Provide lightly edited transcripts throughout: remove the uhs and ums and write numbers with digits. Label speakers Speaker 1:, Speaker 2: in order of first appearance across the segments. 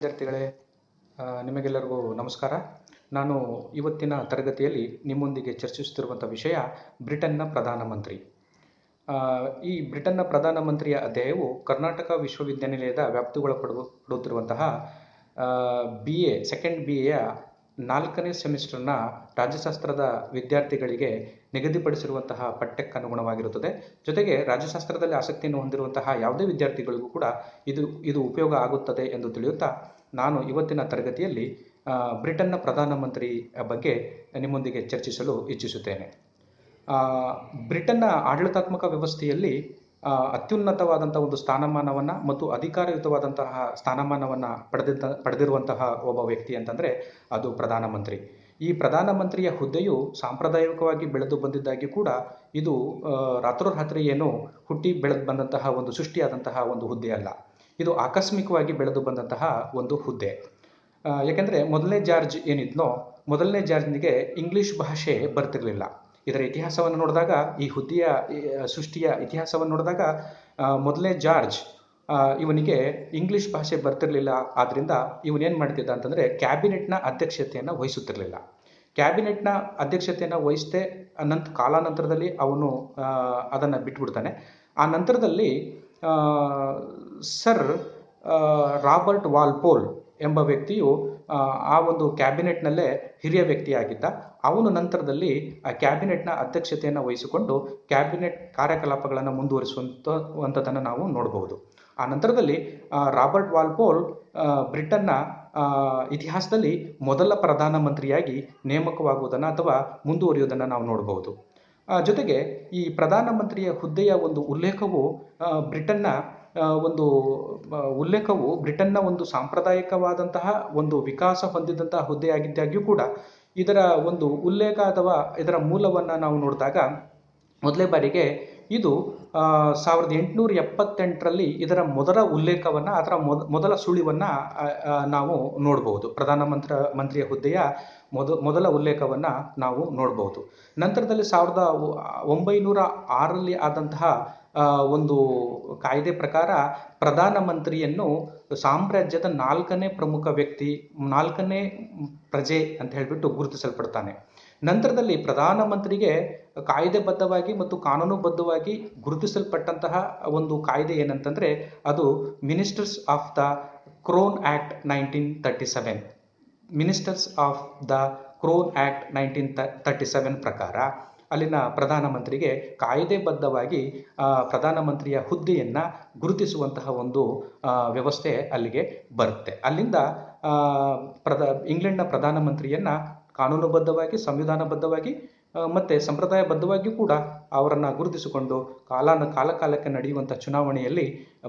Speaker 1: ವಿದ್ಯಾರ್ಥಿಗಳೇ, ನಿಮಗೆಲ್ಲರಿಗೂ ನಮಸ್ಕಾರ. ನಾನು ಇವತ್ತಿನ ತರಗತಿಯಲ್ಲಿ ನಿಮ್ಮೊಂದಿಗೆ ಚರ್ಚಿಸುತ್ತಿರುವಂಥ ವಿಷಯ ಬ್ರಿಟನ್ನ ಪ್ರಧಾನಮಂತ್ರಿ. ಈ ಬ್ರಿಟನ್ನ ಪ್ರಧಾನಮಂತ್ರಿಯ ಅಧ್ಯಾಯವು ಕರ್ನಾಟಕ ವಿಶ್ವವಿದ್ಯಾನಿಲಯದ ವ್ಯಾಪ್ತಿಗೊಳಪಡುತ್ತಿರುವಂತಹ BA ಸೆಕೆಂಡ್ BAಯ 4ನೇ ಸೆಮಿಸ್ಟರ್ನ ರಾಜ್ಯಶಾಸ್ತ್ರದ ವಿದ್ಯಾರ್ಥಿಗಳಿಗೆ ನಿಗದಿಪಡಿಸಿರುವಂತಹ ಪಠ್ಯಕ್ಕೆ ಅನುಗುಣವಾಗಿರುತ್ತದೆ. ಜೊತೆಗೆ ರಾಜ್ಯಶಾಸ್ತ್ರದಲ್ಲಿ ಆಸಕ್ತಿಯನ್ನು ಹೊಂದಿರುವಂತಹ ಯಾವುದೇ ವಿದ್ಯಾರ್ಥಿಗಳಿಗೂ ಕೂಡ ಇದು ಉಪಯೋಗ ಆಗುತ್ತದೆ ಎಂದು ತಿಳಿಯುತ್ತಾ ನಾನು ಇವತ್ತಿನ ತರಗತಿಯಲ್ಲಿ ಬ್ರಿಟನ್ನ ಪ್ರಧಾನಮಂತ್ರಿ ಬಗ್ಗೆ ನಿಮ್ಮೊಂದಿಗೆ ಚರ್ಚಿಸಲು ಇಚ್ಛಿಸುತ್ತೇನೆ. ಬ್ರಿಟನ್ನ ಆಡಳಿತಾತ್ಮಕ ವ್ಯವಸ್ಥೆಯಲ್ಲಿ ಅತ್ಯುನ್ನತವಾದಂಥ ಒಂದು ಸ್ಥಾನಮಾನವನ್ನು ಮತ್ತು ಅಧಿಕಾರಯುತವಾದಂತಹ ಸ್ಥಾನಮಾನವನ್ನು ಪಡೆದಿರುವಂತಹ ಒಬ್ಬ ವ್ಯಕ್ತಿ ಅಂತಂದರೆ ಅದು ಪ್ರಧಾನಮಂತ್ರಿ. ಈ ಪ್ರಧಾನಮಂತ್ರಿಯ ಹುದ್ದೆಯು ಸಾಂಪ್ರದಾಯಿಕವಾಗಿ ಬೆಳೆದು ಬಂದಿದ್ದಾಗಿ ಕೂಡ ಇದು ರಾತ್ರೋರಾತ್ರಿ ಏನು ಹುಟ್ಟಿ ಬೆಳೆದು ಬಂದಂತಹ ಒಂದು ಸೃಷ್ಟಿಯಾದಂತಹ ಒಂದು ಹುದ್ದೆ ಅಲ್ಲ. ಇದು ಆಕಸ್ಮಿಕವಾಗಿ ಬೆಳೆದು ಬಂದಂತಹ ಒಂದು ಹುದ್ದೆ. ಯಾಕೆಂದರೆ ಮೊದಲನೇ ಜಾರ್ಜ್ ಏನಿದ್ನೋ, ಮೊದಲನೇ ಜಾರ್ಜ್ನಿಗೆ ಇಂಗ್ಲೀಷ್ ಭಾಷೆ ಬರ್ತಿರಲಿಲ್ಲ. ಇದರ ಇತಿಹಾಸವನ್ನು ನೋಡಿದಾಗ, ಈ ಹುದ್ದೆಯ ಸೃಷ್ಟಿಯ ಇತಿಹಾಸವನ್ನು ನೋಡಿದಾಗ ಮೊದಲನೇ ಜಾರ್ಜ್ ಇವನಿಗೆ ಇಂಗ್ಲೀಷ್ ಭಾಷೆ ಬರ್ತಿರಲಿಲ್ಲ. ಆದ್ದರಿಂದ ಇವನೇನು ಮಾಡ್ತಿದ್ದ ಅಂತಂದರೆ ಕ್ಯಾಬಿನೆಟ್ನ ಅಧ್ಯಕ್ಷತೆಯನ್ನು ವಹಿಸುತ್ತಿರಲಿಲ್ಲ. ಕ್ಯಾಬಿನೆಟ್ನ ಅಧ್ಯಕ್ಷತೆಯನ್ನು ವಹಿಸದೆ ಕಾಲಾನಂತರದಲ್ಲಿ ಅವನು ಅದನ್ನು ಬಿಟ್ಬಿಡ್ತಾನೆ. ಆ ನಂತರದಲ್ಲಿ ಸರ್ ರಾಬರ್ಟ್ ವಾಲ್ಪೋಲ್ ಎಂಬ ವ್ಯಕ್ತಿಯು ಆ ಒಂದು ಕ್ಯಾಬಿನೆಟ್ನಲ್ಲೇ ಹಿರಿಯ ವ್ಯಕ್ತಿಯಾಗಿದ್ದ. ಅವನು ನಂತರದಲ್ಲಿ ಆ ಕ್ಯಾಬಿನೆಟ್ನ ಅಧ್ಯಕ್ಷತೆಯನ್ನು ವಹಿಸಿಕೊಂಡು ಕ್ಯಾಬಿನೆಟ್ ಕಾರ್ಯಕಲಾಪಗಳನ್ನು ಮುಂದುವರಿಸುವಂಥದ್ದನ್ನು ನಾವು ನೋಡಬಹುದು. ಆ ನಂತರದಲ್ಲಿ ರಾಬರ್ಟ್ ವಾಲ್ಪೋಲ್ ಬ್ರಿಟನ್ನ ಇತಿಹಾಸದಲ್ಲಿ ಮೊದಲ ಪ್ರಧಾನಮಂತ್ರಿಯಾಗಿ ನೇಮಕವಾಗುವುದನ್ನು ಅಥವಾ ಮುಂದುವರಿಯುವುದನ್ನು ನಾವು ನೋಡಬಹುದು. ಜೊತೆಗೆ ಈ ಪ್ರಧಾನಮಂತ್ರಿಯ ಹುದ್ದೆಯ ಒಂದು ಉಲ್ಲೇಖವು ಬ್ರಿಟನ್ನ ಒಂದು ಸಾಂಪ್ರದಾಯಿಕವಾದಂತಹ ಒಂದು ವಿಕಾಸ ಹೊಂದಿದಂತಹ ಹುದ್ದೆಯಾಗಿದ್ದಾಗ್ಯೂ ಕೂಡ ಇದರ ಒಂದು ಉಲ್ಲೇಖ ಅಥವಾ ಇದರ ಮೂಲವನ್ನು ನಾವು ನೋಡಿದಾಗ ಮೊದಲೇ ಬಾರಿಗೆ ಇದು 1878ರಲ್ಲಿ ಇದರ ಮೊದಲ ಉಲ್ಲೇಖವನ್ನು ಅಥವಾ ಮೊದಲ ಸುಳಿವನ್ನು ನಾವು ನೋಡಬಹುದು. ಪ್ರಧಾನಮಂತ್ರಿಯ ಹುದ್ದೆಯ ಮೊದಲ ಉಲ್ಲೇಖವನ್ನು ನಾವು ನೋಡಬಹುದು. ನಂತರದಲ್ಲಿ 1906ರಲ್ಲಿ ಆದಂತಹ ಒಂದು ಕಾಯ್ದೆ ಪ್ರಕಾರ ಪ್ರಧಾನಮಂತ್ರಿಯನ್ನು ಸಾಮ್ರಾಜ್ಯದ 4ನೇ ಪ್ರಮುಖ ವ್ಯಕ್ತಿ, 4ನೇ ಪ್ರಜೆ ಅಂತ ಹೇಳಿಬಿಟ್ಟು ಗುರುತಿಸಲ್ಪಡ್ತಾನೆ. ನಂತರದಲ್ಲಿ ಪ್ರಧಾನಮಂತ್ರಿಗೆ ಕಾಯ್ದೆಬದ್ಧವಾಗಿ ಮತ್ತು ಕಾನೂನುಬದ್ಧವಾಗಿ ಗುರುತಿಸಲ್ಪಟ್ಟಂತಹ ಒಂದು ಕಾಯ್ದೆ ಏನಂತಂದರೆ ಅದು ministers of the crown act 1937. Ministers of the crown act 1937 ಪ್ರಕಾರ ಅಲ್ಲಿನ ಪ್ರಧಾನಮಂತ್ರಿಗೆ ಕಾಯ್ದೆಬದ್ಧವಾಗಿ ಪ್ರಧಾನಮಂತ್ರಿಯ ಹುದ್ದೆಯನ್ನು ಗುರುತಿಸುವಂತಹ ಒಂದು ವ್ಯವಸ್ಥೆ ಅಲ್ಲಿಗೆ ಬರುತ್ತೆ. ಅಲ್ಲಿಂದ ಇಂಗ್ಲೆಂಡ್ನ ಪ್ರಧಾನಮಂತ್ರಿಯನ್ನು ಕಾನೂನುಬದ್ಧವಾಗಿ, ಸಂವಿಧಾನಬದ್ಧವಾಗಿ ಮತ್ತು ಸಂಪ್ರದಾಯಬದ್ಧವಾಗಿಯೂ ಕೂಡ ಅವರನ್ನು ಗುರುತಿಸಿಕೊಂಡು ಕಾಲಕಾಲಕ್ಕೆ ನಡೆಯುವಂಥ ಚುನಾವಣೆಯಲ್ಲಿ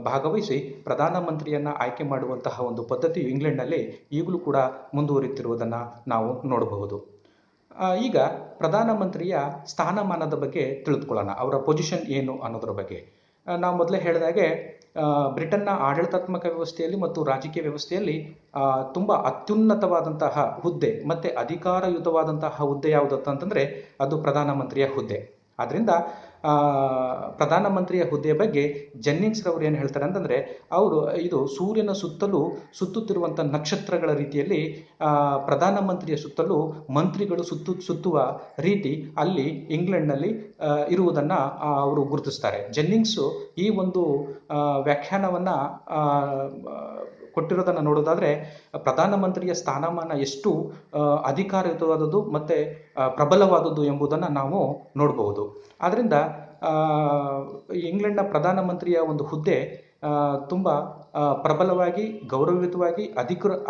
Speaker 1: ಭಾಗವಹಿಸಿ ಪ್ರಧಾನಮಂತ್ರಿಯನ್ನು ಆಯ್ಕೆ ಮಾಡುವಂತಹ ಒಂದು ಪದ್ಧತಿಯು ಇಂಗ್ಲೆಂಡ್ನಲ್ಲಿ ಈಗಲೂ ಕೂಡ ಮುಂದುವರಿಯುತ್ತಿರುವುದನ್ನು ನಾವು ನೋಡಬಹುದು. ಈಗ ಪ್ರಧಾನಮಂತ್ರಿಯ ಸ್ಥಾನಮಾನದ ಬಗ್ಗೆ ತಿಳಿದುಕೊಳ್ಳೋಣ. ಅವರ ಪೊಸಿಷನ್ ಏನು ಅನ್ನೋದ್ರ ಬಗ್ಗೆ ನಾವು ಮೊದಲೇ ಹೇಳಿದಾಗೆ ಬ್ರಿಟನ್ನ ಆಡಳಿತಾತ್ಮಕ ವ್ಯವಸ್ಥೆಯಲ್ಲಿ ಮತ್ತು ರಾಜಕೀಯ ವ್ಯವಸ್ಥೆಯಲ್ಲಿ ತುಂಬ ಅತ್ಯುನ್ನತವಾದಂತಹ ಹುದ್ದೆ ಮತ್ತು ಅಧಿಕಾರಯುತವಾದಂತಹ ಹುದ್ದೆ ಯಾವುದಂತಂದರೆ ಅದು ಪ್ರಧಾನಮಂತ್ರಿಯ ಹುದ್ದೆ. ಆದ್ದರಿಂದ ಪ್ರಧಾನಮಂತ್ರಿಯ ಹುದ್ದೆಯ ಬಗ್ಗೆ ಜೆನ್ನಿಂಗ್ಸ್ ರವರು ಏನು ಹೇಳ್ತಾರೆ ಅಂತಂದರೆ ಇದು ಸೂರ್ಯನ ಸುತ್ತಲೂ ಸುತ್ತುತ್ತಿರುವಂಥ ನಕ್ಷತ್ರಗಳ ರೀತಿಯಲ್ಲಿ ಪ್ರಧಾನಮಂತ್ರಿಯ ಸುತ್ತಲೂ ಮಂತ್ರಿಗಳು ಸುತ್ತುವ ರೀತಿ ಅಲ್ಲಿ ಇಂಗ್ಲೆಂಡ್ನಲ್ಲಿ ಇರುವುದನ್ನು ಅವರು ಗುರುತಿಸ್ತಾರೆ. ಜೆನ್ನಿಂಗ್ಸು ಈ ಒಂದು ವ್ಯಾಖ್ಯಾನವನ್ನು ಕೊಟ್ಟಿರೋದನ್ನು ನೋಡೋದಾದರೆ ಪ್ರಧಾನಮಂತ್ರಿಯ ಸ್ಥಾನಮಾನ ಎಷ್ಟು ಅಧಿಕಾರಯುತವಾದದ್ದು ಮತ್ತು ಪ್ರಬಲವಾದದ್ದು ಎಂಬುದನ್ನು ನಾವು ನೋಡಬಹುದು. ಆದ್ದರಿಂದ ಇಂಗ್ಲೆಂಡ್ನ ಪ್ರಧಾನಮಂತ್ರಿಯ ಒಂದು ಹುದ್ದೆ ತುಂಬ ಪ್ರಬಲವಾಗಿ, ಗೌರವಯುತವಾಗಿ,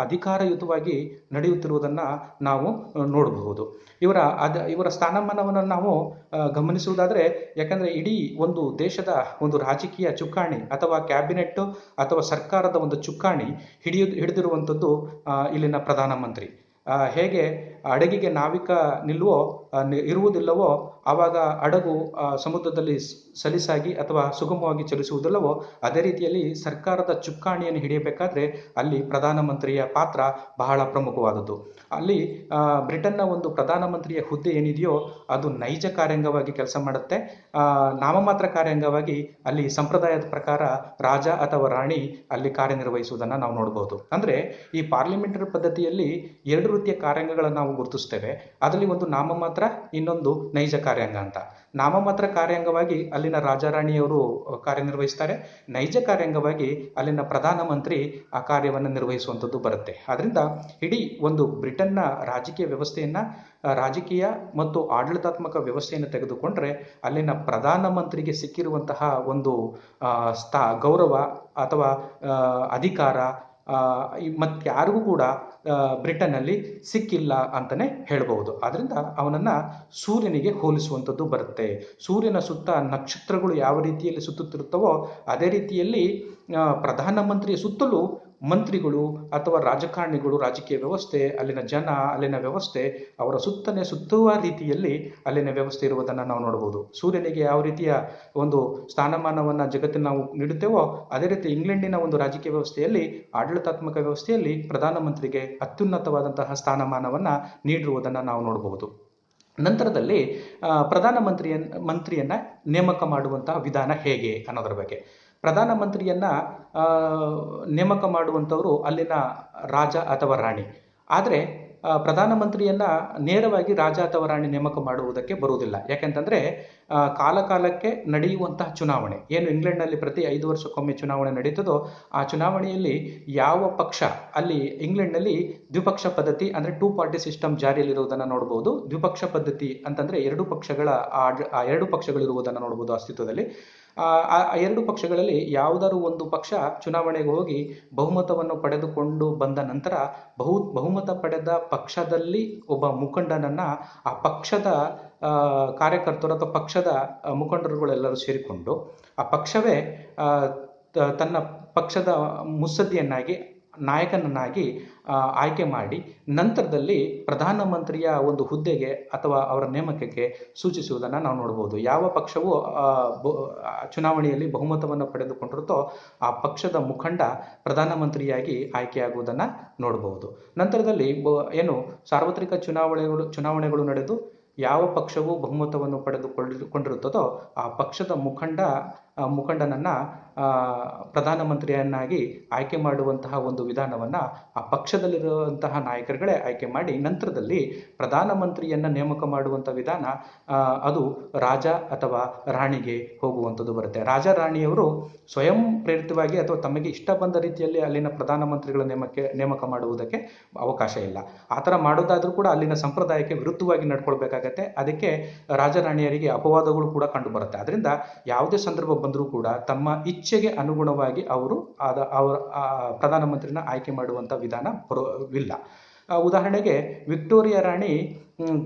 Speaker 1: ಅಧಿಕಾರಯುತವಾಗಿ ನಡೆಯುತ್ತಿರುವುದನ್ನು ನಾವು ನೋಡಬಹುದು. ಇವರ ಸ್ಥಾನಮಾನವನ್ನು ನಾವು ಗಮನಿಸುವುದಾದರೆ, ಯಾಕಂದರೆ ಇಡೀ ಒಂದು ದೇಶದ ಒಂದು ರಾಜಕೀಯ ಚುಕ್ಕಾಣಿ ಅಥವಾ ಕ್ಯಾಬಿನೆಟ್ ಅಥವಾ ಸರ್ಕಾರದ ಒಂದು ಚುಕ್ಕಾಣಿ ಹಿಡಿದಿರುವಂಥದ್ದು ಇಲ್ಲಿನ ಪ್ರಧಾನಮಂತ್ರಿ. ಹೇಗೆ ಹಡಗಿಗೆ ನಾವಿಕ ಇರುವುದಿಲ್ಲವೋ ಆವಾಗ ಹಡಗು ಸಮುದ್ರದಲ್ಲಿ ಸಲೀಸಾಗಿ ಅಥವಾ ಸುಗಮವಾಗಿ ಚಲಿಸುವುದಿಲ್ಲವೋ ಅದೇ ರೀತಿಯಲ್ಲಿ ಸರ್ಕಾರದ ಚುಕ್ಕಾಣಿಯನ್ನು ಹಿಡಿಯಬೇಕಾದ್ರೆ ಅಲ್ಲಿ ಪ್ರಧಾನಮಂತ್ರಿಯ ಪಾತ್ರ ಬಹಳ ಪ್ರಮುಖವಾದದ್ದು. ಅಲ್ಲಿ ಬ್ರಿಟನ್ನ ಒಂದು ಪ್ರಧಾನಮಂತ್ರಿಯ ಹುದ್ದೆ ಏನಿದೆಯೋ ಅದು ನೈಜ ಕಾರ್ಯಾಂಗವಾಗಿ ಕೆಲಸ ಮಾಡುತ್ತೆ. ನಾಮಮಾತ್ರ ಕಾರ್ಯಾಂಗವಾಗಿ ಅಲ್ಲಿ ಸಂಪ್ರದಾಯದ ಪ್ರಕಾರ ರಾಜ ಅಥವಾ ರಾಣಿ ಅಲ್ಲಿ ಕಾರ್ಯನಿರ್ವಹಿಸುವುದನ್ನು ನಾವು ನೋಡಬಹುದು. ಅಂದರೆ ಈ ಪಾರ್ಲಿಮೆಂಟರಿ ಪದ್ಧತಿಯಲ್ಲಿ ಎರಡು ರೀತಿಯ ಕಾರ್ಯಾಂಗಗಳನ್ನು ನಾವು ಗುರುತಿಸ್ತೇವೆ. ಅದರಲ್ಲಿ ಒಂದು ನಾಮಮಾತ್ರ, ಇನ್ನೊಂದು ನೈಜ ಕಾರ್ಯಾಂಗ ಅಂತ. ನಾಮಮಾತ್ರ ಕಾರ್ಯಾಂಗವಾಗಿ ಅಲ್ಲಿನ ರಾಜಾರಾಣಿಯವರು ಕಾರ್ಯನಿರ್ವಹಿಸ್ತಾರೆ. ನೈಜ ಕಾರ್ಯಾಂಗವಾಗಿ ಅಲ್ಲಿನ ಪ್ರಧಾನಮಂತ್ರಿ ಆ ಕಾರ್ಯವನ್ನು ನಿರ್ವಹಿಸುವಂಥದ್ದು ಬರುತ್ತೆ. ಆದ್ದರಿಂದ ಇಡೀ ಒಂದು ಬ್ರಿಟನ್ನ ರಾಜಕೀಯ ಮತ್ತು ಆಡಳಿತಾತ್ಮಕ ವ್ಯವಸ್ಥೆಯನ್ನು ತೆಗೆದುಕೊಂಡ್ರೆ ಅಲ್ಲಿನ ಪ್ರಧಾನಮಂತ್ರಿಗೆ ಸಿಕ್ಕಿರುವಂತಹ ಒಂದು ಗೌರವ ಅಥವಾ ಅಧಿಕಾರ ಮತ್ತಾರಿಗೂ ಕೂಡ ಬ್ರಿಟನ್ನಲ್ಲಿ ಸಿಕ್ಕಿಲ್ಲ ಅಂತಲೇ ಹೇಳ್ಬೋದು. ಆದ್ದರಿಂದ ಅವನನ್ನು ಸೂರ್ಯನಿಗೆ ಹೋಲಿಸುವಂಥದ್ದು ಬರುತ್ತೆ. ಸೂರ್ಯನ ಸುತ್ತ ನಕ್ಷತ್ರಗಳು ಯಾವ ರೀತಿಯಲ್ಲಿ ಸುತ್ತುತ್ತಿರುತ್ತವೋ ಅದೇ ರೀತಿಯಲ್ಲಿ ಪ್ರಧಾನಮಂತ್ರಿಯ ಸುತ್ತಲೂ ಮಂತ್ರಿಗಳು ಅಥವಾ ರಾಜಕಾರಣಿಗಳು, ರಾಜಕೀಯ ವ್ಯವಸ್ಥೆ, ಅಲ್ಲಿನ ಜನ, ಅಲ್ಲಿನ ವ್ಯವಸ್ಥೆ ಅವರ ಸುತ್ತುವ ರೀತಿಯಲ್ಲಿ ಅಲ್ಲಿನ ವ್ಯವಸ್ಥೆ ಇರುವುದನ್ನು ನಾವು ನೋಡ್ಬೋದು. ಸೂರ್ಯನಿಗೆ ಯಾವ ರೀತಿಯ ಒಂದು ಸ್ಥಾನಮಾನವನ್ನು ಜಗತ್ತಿನ ನಾವು ನೀಡುತ್ತೇವೋ ಅದೇ ರೀತಿ ಇಂಗ್ಲೆಂಡಿನ ಒಂದು ರಾಜಕೀಯ ವ್ಯವಸ್ಥೆಯಲ್ಲಿ, ಆಡಳಿತಾತ್ಮಕ ವ್ಯವಸ್ಥೆಯಲ್ಲಿ ಪ್ರಧಾನಮಂತ್ರಿಗೆ ಅತ್ಯುನ್ನತವಾದಂತಹ ಸ್ಥಾನಮಾನವನ್ನು ನೀಡಿರುವುದನ್ನು ನಾವು ನೋಡಬಹುದು. ನಂತರದಲ್ಲಿ ಮಂತ್ರಿಯನ್ನು ನೇಮಕ ಮಾಡುವಂತಹ ವಿಧಾನ ಹೇಗೆ ಅನ್ನೋದರ ಬಗ್ಗೆ. ಪ್ರಧಾನಮಂತ್ರಿಯನ್ನು ನೇಮಕ ಮಾಡುವಂಥವರು ಅಲ್ಲಿನ ರಾಜ ಅಥವಾ ರಾಣಿ. ಆದರೆ ಪ್ರಧಾನಮಂತ್ರಿಯನ್ನು ನೇರವಾಗಿ ರಾಜ ಅಥವಾ ರಾಣಿ ನೇಮಕ ಮಾಡುವುದಕ್ಕೆ ಬರುವುದಿಲ್ಲ. ಯಾಕೆಂತಂದರೆ ಕಾಲಕಾಲಕ್ಕೆ ನಡೆಯುವಂತಹ ಚುನಾವಣೆ ಏನು ಇಂಗ್ಲೆಂಡ್ನಲ್ಲಿ ಪ್ರತಿ 5 ವರ್ಷಕ್ಕೊಮ್ಮೆ ಚುನಾವಣೆ ನಡೀತದೋ ಆ ಚುನಾವಣೆಯಲ್ಲಿ ಯಾವ ಪಕ್ಷ, ಅಲ್ಲಿ ಇಂಗ್ಲೆಂಡ್ನಲ್ಲಿ ದ್ವಿಪಕ್ಷ ಪದ್ಧತಿ ಅಂದರೆ 2 ಪಾರ್ಟಿ ಸಿಸ್ಟಮ್ ಜಾರಿಯಲ್ಲಿರುವುದನ್ನು ನೋಡ್ಬೋದು. ದ್ವಿಪಕ್ಷ ಪದ್ಧತಿ ಅಂತಂದರೆ ಎರಡು ಪಕ್ಷಗಳಿರುವುದನ್ನು ನೋಡ್ಬೋದು ಅಸ್ತಿತ್ವದಲ್ಲಿ. ಆ ಎರಡು ಪಕ್ಷಗಳಲ್ಲಿ ಯಾವುದಾದ್ರು ಒಂದು ಪಕ್ಷ ಚುನಾವಣೆಗೆ ಹೋಗಿ ಬಹುಮತವನ್ನು ಪಡೆದುಕೊಂಡು ಬಂದ ನಂತರ ಬಹುಮತ ಪಡೆದ ಪಕ್ಷದಲ್ಲಿ ಒಬ್ಬ ಮುಖಂಡನನ್ನು ಆ ಪಕ್ಷದ ಕಾರ್ಯಕರ್ತರು ಅಥವಾ ಪಕ್ಷದ ಮುಖಂಡರುಗಳೆಲ್ಲರೂ ಸೇರಿಕೊಂಡು ಆ ಪಕ್ಷವೇ ತನ್ನ ಪಕ್ಷದ ಮುತ್ಸದ್ದಿಯನ್ನಾಗಿ, ನಾಯಕನನ್ನಾಗಿ ಆಯ್ಕೆ ಮಾಡಿ ನಂತರದಲ್ಲಿ ಪ್ರಧಾನಮಂತ್ರಿಯ ಒಂದು ಹುದ್ದೆಗೆ ಅಥವಾ ಅವರ ನೇಮಕಕ್ಕೆ ಸೂಚಿಸುವುದನ್ನು ನಾವು ನೋಡ್ಬೋದು. ಯಾವ ಪಕ್ಷವು ಚುನಾವಣೆಯಲ್ಲಿ ಬಹುಮತವನ್ನು ಪಡೆದುಕೊಂಡಿರುತ್ತೋ ಆ ಪಕ್ಷದ ಮುಖಂಡ ಪ್ರಧಾನಮಂತ್ರಿಯಾಗಿ ಆಯ್ಕೆಯಾಗುವುದನ್ನು ನೋಡಬಹುದು. ನಂತರದಲ್ಲಿ ಸಾರ್ವತ್ರಿಕ ಚುನಾವಣೆಗಳು ನಡೆದು ಯಾವ ಪಕ್ಷವು ಬಹುಮತವನ್ನು ಪಡೆದುಕೊಂಡಿರುತ್ತದೋ ಆ ಪಕ್ಷದ ಮುಖಂಡನನ್ನು ಪ್ರಧಾನಮಂತ್ರಿಯನ್ನಾಗಿ ಆಯ್ಕೆ ಮಾಡುವಂತಹ ಒಂದು ವಿಧಾನವನ್ನು ಆ ಪಕ್ಷದಲ್ಲಿರುವಂತಹ ನಾಯಕರುಗಳೇ ಆಯ್ಕೆ ಮಾಡಿ ನಂತರದಲ್ಲಿ ಪ್ರಧಾನಮಂತ್ರಿಯನ್ನು ನೇಮಕ ಮಾಡುವಂಥ ವಿಧಾನ ಅದು ರಾಜ ಅಥವಾ ರಾಣಿಗೆ ಹೋಗುವಂಥದ್ದು ಬರುತ್ತೆ. ರಾಜ ರಾಣಿಯವರು ಸ್ವಯಂ ಪ್ರೇರಿತವಾಗಿ ಅಥವಾ ತಮಗೆ ಇಷ್ಟ ಬಂದ ರೀತಿಯಲ್ಲಿ ಅಲ್ಲಿನ ಪ್ರಧಾನಮಂತ್ರಿಗಳ ನೇಮಕ ಮಾಡುವುದಕ್ಕೆ ಅವಕಾಶ ಇಲ್ಲ. ಆ ಥರ ಮಾಡೋದಾದರೂ ಕೂಡ ಅಲ್ಲಿನ ಸಂಪ್ರದಾಯಕ್ಕೆ ವಿರುದ್ಧವಾಗಿ ನಡ್ಕೊಳ್ಬೇಕಾಗತ್ತೆ. ಅದಕ್ಕೆ ರಾಜರಾಣಿಯರಿಗೆ ಅಪವಾದಗಳು ಕೂಡ ಕಂಡು ಬರುತ್ತೆ. ಅದರಿಂದ ಯಾವುದೇ ಸಂದರ್ಭ ಬಂದರೂ ಕೂಡ ತಮ್ಮ ಇಚ್ಛೆಗೆ ಅನುಗುಣವಾಗಿ ಅವರು ಪ್ರಧಾನಮಂತ್ರಿನ ಆಯ್ಕೆ ಮಾಡುವಂಥ ವಿಧಾನ ಇಲ್ಲ. ಉದಾಹರಣೆಗೆ ವಿಕ್ಟೋರಿಯಾ ರಾಣಿ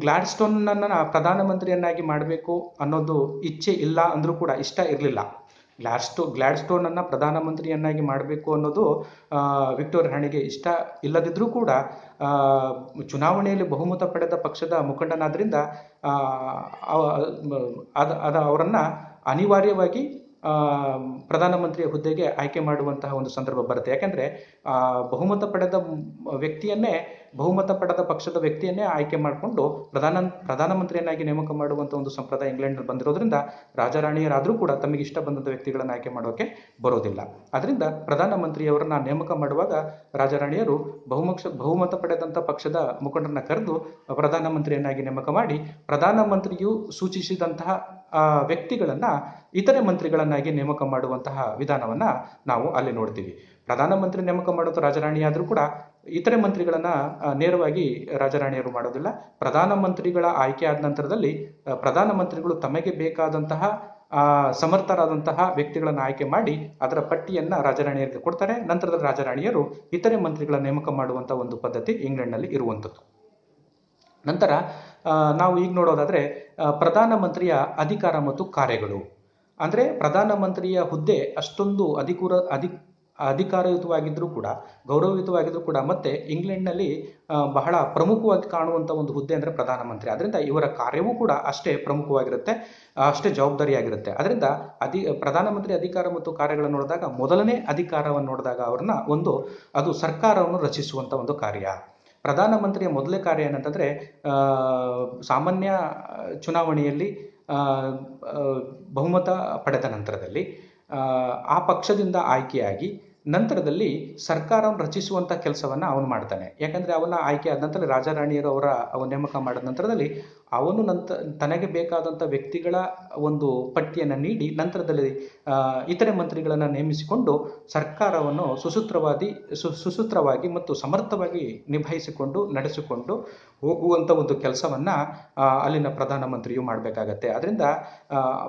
Speaker 1: ಗ್ಲಾಡ್ಸ್ಟೋನನ್ನು ಪ್ರಧಾನಮಂತ್ರಿಯನ್ನಾಗಿ ಮಾಡಬೇಕು ಅನ್ನೋದು ಇಚ್ಛೆ ಇಲ್ಲ ಅಂದರೂ ಕೂಡ ಇಷ್ಟ ಇರಲಿಲ್ಲ. ಗ್ಲಾಡ್ಸ್ಟೋನನ್ನು ಪ್ರಧಾನಮಂತ್ರಿಯನ್ನಾಗಿ ಮಾಡಬೇಕು ಅನ್ನೋದು ವಿಕ್ಟೋರಿಯಾ ರಾಣಿಗೆ ಇಷ್ಟ ಇಲ್ಲದಿದ್ದರೂ ಕೂಡ ಚುನಾವಣೆಯಲ್ಲಿ ಬಹುಮತ ಪಡೆದ ಪಕ್ಷದ ಮುಖಂಡನಾದ್ರಿಂದ ಅವರನ್ನು ಅನಿವಾರ್ಯವಾಗಿ ಪ್ರಧಾನಮಂತ್ರಿಯ ಹುದ್ದೆಗೆ ಆಯ್ಕೆ ಮಾಡುವಂತಹ ಒಂದು ಸಂದರ್ಭ ಬರುತ್ತೆ. ಯಾಕೆಂದರೆ ಬಹುಮತ ಪಡೆದ ಪಕ್ಷದ ವ್ಯಕ್ತಿಯನ್ನೇ ಆಯ್ಕೆ ಮಾಡಿಕೊಂಡು ಪ್ರಧಾನಮಂತ್ರಿಯನ್ನಾಗಿ ನೇಮಕ ಮಾಡುವಂಥ ಒಂದು ಸಂಪ್ರದಾಯ ಇಂಗ್ಲೆಂಡ್ನಲ್ಲಿ ಬಂದಿರೋದ್ರಿಂದ ರಾಜರಾಣಿಯರಾದರೂ ಕೂಡ ತಮಗೆ ಇಷ್ಟ ಬಂದಂಥ ವ್ಯಕ್ತಿಗಳನ್ನು ಆಯ್ಕೆ ಮಾಡೋಕ್ಕೆ ಬರೋದಿಲ್ಲ. ಅದರಿಂದ ಪ್ರಧಾನಮಂತ್ರಿಯವರನ್ನ ನೇಮಕ ಮಾಡುವಾಗ ರಾಜರಾಣಿಯರು ಬಹುಮತ ಪಡೆದಂಥ ಪಕ್ಷದ ಮುಖಂಡರನ್ನ ಕರೆದು ಪ್ರಧಾನಮಂತ್ರಿಯನ್ನಾಗಿ ನೇಮಕ ಮಾಡಿ ಪ್ರಧಾನಮಂತ್ರಿಯು ಸೂಚಿಸಿದಂತಹ ವ್ಯಕ್ತಿಗಳನ್ನು ಇತರೆ ಮಂತ್ರಿಗಳನ್ನಾಗಿ ನೇಮಕ ಮಾಡುವಂತಹ ವಿಧಾನವನ್ನು ನಾವು ಅಲ್ಲಿ ನೋಡ್ತೀವಿ. ಪ್ರಧಾನಮಂತ್ರಿ ನೇಮಕ ಮಾಡುವಂಥ ರಾಜರಾಣಿಯಾದರೂ ಕೂಡ ಇತರೆ ಮಂತ್ರಿಗಳನ್ನು ನೇರವಾಗಿ ರಾಜರಾಣಿಯರು ಮಾಡೋದಿಲ್ಲ. ಪ್ರಧಾನಮಂತ್ರಿಗಳ ಆಯ್ಕೆ ಆದ ನಂತರದಲ್ಲಿ ಪ್ರಧಾನಮಂತ್ರಿಗಳು ತಮಗೆ ಬೇಕಾದಂತಹ ಸಮರ್ಥರಾದಂತಹ ವ್ಯಕ್ತಿಗಳನ್ನು ಆಯ್ಕೆ ಮಾಡಿ ಅದರ ಪಟ್ಟಿಯನ್ನು ರಾಜರಾಣಿಯರಿಗೆ ಕೊಡ್ತಾರೆ. ನಂತರದ ರಾಜರಾಣಿಯರು ಇತರೆ ಮಂತ್ರಿಗಳ ನೇಮಕ ಮಾಡುವಂಥ ಒಂದು ಪದ್ಧತಿ ಇಂಗ್ಲೆಂಡ್ನಲ್ಲಿ ಇರುವಂಥದ್ದು. ನಂತರ ನಾವು ಈಗ ನೋಡೋದಾದರೆ ಪ್ರಧಾನಮಂತ್ರಿಯ ಅಧಿಕಾರ ಮತ್ತು ಕಾರ್ಯಗಳು. ಅಂದರೆ ಪ್ರಧಾನಮಂತ್ರಿಯ ಹುದ್ದೆ ಅಷ್ಟೊಂದು ಅಧಿಕಾರಯುತವಾಗಿದ್ದರೂ ಕೂಡ, ಗೌರವಯುತವಾಗಿದ್ದರೂ ಕೂಡ, ಮತ್ತು ಇಂಗ್ಲೆಂಡ್ನಲ್ಲಿ ಬಹಳ ಪ್ರಮುಖವಾಗಿ ಕಾಣುವಂಥ ಒಂದು ಹುದ್ದೆ ಅಂದರೆ ಪ್ರಧಾನಮಂತ್ರಿ. ಅದರಿಂದ ಇವರ ಕಾರ್ಯವೂ ಕೂಡ ಅಷ್ಟೇ ಪ್ರಮುಖವಾಗಿರುತ್ತೆ, ಅಷ್ಟೇ ಜವಾಬ್ದಾರಿಯಾಗಿರುತ್ತೆ. ಅದರಿಂದ ಪ್ರಧಾನಮಂತ್ರಿ ಅಧಿಕಾರ ಮತ್ತು ಕಾರ್ಯಗಳನ್ನು ನೋಡಿದಾಗ, ಮೊದಲನೇ ಅಧಿಕಾರವನ್ನು ನೋಡಿದಾಗ ಅವ್ರನ್ನ ಅದು ಸರ್ಕಾರವನ್ನು ರಚಿಸುವಂಥ ಒಂದು ಕಾರ್ಯ. ಪ್ರಧಾನಮಂತ್ರಿಯ ಮೊದಲೇ ಕಾರ್ಯ ಏನಂತಂದರೆ, ಸಾಮಾನ್ಯ ಚುನಾವಣೆಯಲ್ಲಿ ಬಹುಮತ ಪಡೆದ ನಂತರದಲ್ಲಿ ಆ ಪಕ್ಷದಿಂದ ಆಯ್ಕೆಯಾಗಿ ನಂತರದಲ್ಲಿ ಸರ್ಕಾರವನ್ನು ರಚಿಸುವಂಥ ಕೆಲಸವನ್ನು ಅವನು ಮಾಡ್ತಾನೆ. ಯಾಕಂದರೆ ಅವನ ಆಯ್ಕೆ ಆದ ನಂತರ ರಾಜಾರಾಣಿಯರು ಅವನ ನೇಮಕ ಮಾಡಿದ ನಂತರದಲ್ಲಿ ಅವನು ತನಗೆ ಬೇಕಾದಂಥ ವ್ಯಕ್ತಿಗಳ ಒಂದು ಪಟ್ಟಿಯನ್ನು ನೀಡಿ ನಂತರದಲ್ಲಿ ಇತರೆ ಮಂತ್ರಿಗಳನ್ನು ನೇಮಿಸಿಕೊಂಡು ಸರ್ಕಾರವನ್ನು ಸುಸೂತ್ರವಾಗಿ ಮತ್ತು ಸಮರ್ಥವಾಗಿ ನಿಭಾಯಿಸಿಕೊಂಡು ನಡೆಸಿಕೊಂಡು ಹೋಗುವಂಥ ಒಂದು ಕೆಲಸವನ್ನು ಅಲ್ಲಿನ ಪ್ರಧಾನಮಂತ್ರಿಯು ಮಾಡಬೇಕಾಗತ್ತೆ. ಅದರಿಂದ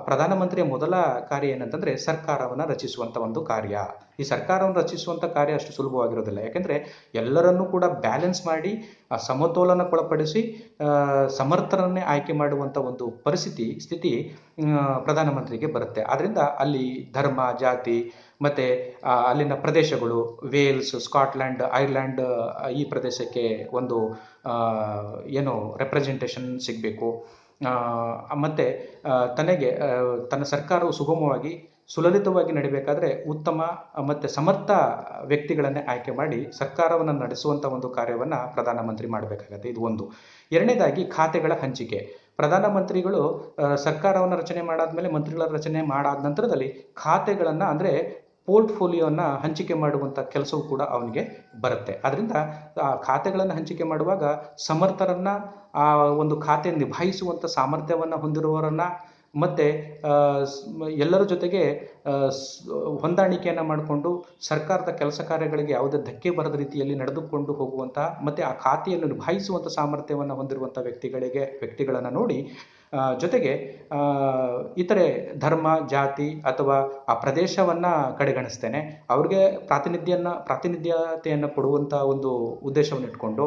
Speaker 1: ಪ್ರಧಾನಮಂತ್ರಿಯ ಮೊದಲ ಕಾರ್ಯ ಏನಂತಂದರೆ ಸರ್ಕಾರವನ್ನು ರಚಿಸುವಂಥ ಒಂದು ಕಾರ್ಯ. ಈ ಸರ್ಕಾರವನ್ನು ರಚಿಸುವಂಥ ಕಾರ್ಯ ಅಷ್ಟು ಸುಲಭವಾಗಿರೋದಿಲ್ಲ. ಯಾಕೆಂದರೆ ಎಲ್ಲರನ್ನೂ ಕೂಡ ಬ್ಯಾಲೆನ್ಸ್ ಮಾಡಿ ಸಮತೋಲನಕ್ಕೊಳಪಡಿಸಿ ಸಮರ್ಥರನ್ನೇ ಆಯ್ಕೆ ಮಾಡುವಂಥ ಒಂದು ಸ್ಥಿತಿ ಪ್ರಧಾನಮಂತ್ರಿಗೆ ಬರುತ್ತೆ. ಆದ್ದರಿಂದ ಅಲ್ಲಿ ಧರ್ಮ, ಜಾತಿ ಮತ್ತು ಅಲ್ಲಿನ ಪ್ರದೇಶಗಳು, ವೇಲ್ಸ್, ಸ್ಕಾಟ್ಲ್ಯಾಂಡ್, ಐರ್ಲ್ಯಾಂಡ್, ಈ ಪ್ರದೇಶಕ್ಕೆ ಒಂದು ರೆಪ್ರೆಸೆಂಟೇಷನ್ ಸಿಗಬೇಕು. ಮತ್ತು ತನ್ನ ಸರ್ಕಾರವು ಸುಗಮವಾಗಿ ಸುಲಲಿತವಾಗಿ ನಡಿಬೇಕಾದ್ರೆ ಉತ್ತಮ ಮತ್ತು ಸಮರ್ಥ ವ್ಯಕ್ತಿಗಳನ್ನೇ ಆಯ್ಕೆ ಮಾಡಿ ಸರ್ಕಾರವನ್ನು ನಡೆಸುವಂಥ ಒಂದು ಕಾರ್ಯವನ್ನು ಪ್ರಧಾನಮಂತ್ರಿ ಮಾಡಬೇಕಾಗತ್ತೆ. ಇದು ಒಂದು. ಎರಡನೇದಾಗಿ ಖಾತೆಗಳ ಹಂಚಿಕೆ. ಪ್ರಧಾನಮಂತ್ರಿಗಳು ಸರ್ಕಾರವನ್ನು ರಚನೆ ಮಾಡಾದ್ಮೇಲೆ, ಮಂತ್ರಿಗಳ ರಚನೆ ಮಾಡಾದ ನಂತರದಲ್ಲಿ ಖಾತೆಗಳನ್ನು ಅಂದರೆ ಪೋರ್ಟ್ಫೋಲಿಯೋನ ಹಂಚಿಕೆ ಮಾಡುವಂಥ ಕೆಲಸವೂ ಕೂಡ ಅವನಿಗೆ ಬರುತ್ತೆ. ಅದರಿಂದ ಆ ಖಾತೆಗಳನ್ನು ಹಂಚಿಕೆ ಮಾಡುವಾಗ ಸಮರ್ಥರನ್ನು, ಆ ಒಂದು ಖಾತೆ ನಿಭಾಯಿಸುವಂಥ ಸಾಮರ್ಥ್ಯವನ್ನು ಹೊಂದಿರುವವರನ್ನು ಮತ್ತು ಎಲ್ಲರ ಜೊತೆಗೆ ಹೊಂದಾಣಿಕೆಯನ್ನು ಮಾಡಿಕೊಂಡು ಸರ್ಕಾರದ ಕೆಲಸ ಕಾರ್ಯಗಳಿಗೆ ಯಾವುದೇ ಧಕ್ಕೆ ಬರದ ರೀತಿಯಲ್ಲಿ ನಡೆದುಕೊಂಡು ಹೋಗುವಂಥ ಮತ್ತು ಆ ಖಾತೆಯನ್ನು ನಿಭಾಯಿಸುವಂಥ ಸಾಮರ್ಥ್ಯವನ್ನು ಹೊಂದಿರುವಂಥ ವ್ಯಕ್ತಿಗಳನ್ನು ನೋಡಿ, ಜೊತೆಗೆ ಇತರೆ ಧರ್ಮ, ಜಾತಿ ಅಥವಾ ಆ ಪ್ರದೇಶವನ್ನು ಕಡೆಗಣಿಸ್ತೇನೆ, ಅವ್ರಿಗೆ ಪ್ರಾತಿನಿಧ್ಯತೆಯನ್ನು ಕೊಡುವಂಥ ಒಂದು ಉದ್ದೇಶವನ್ನು ಇಟ್ಕೊಂಡು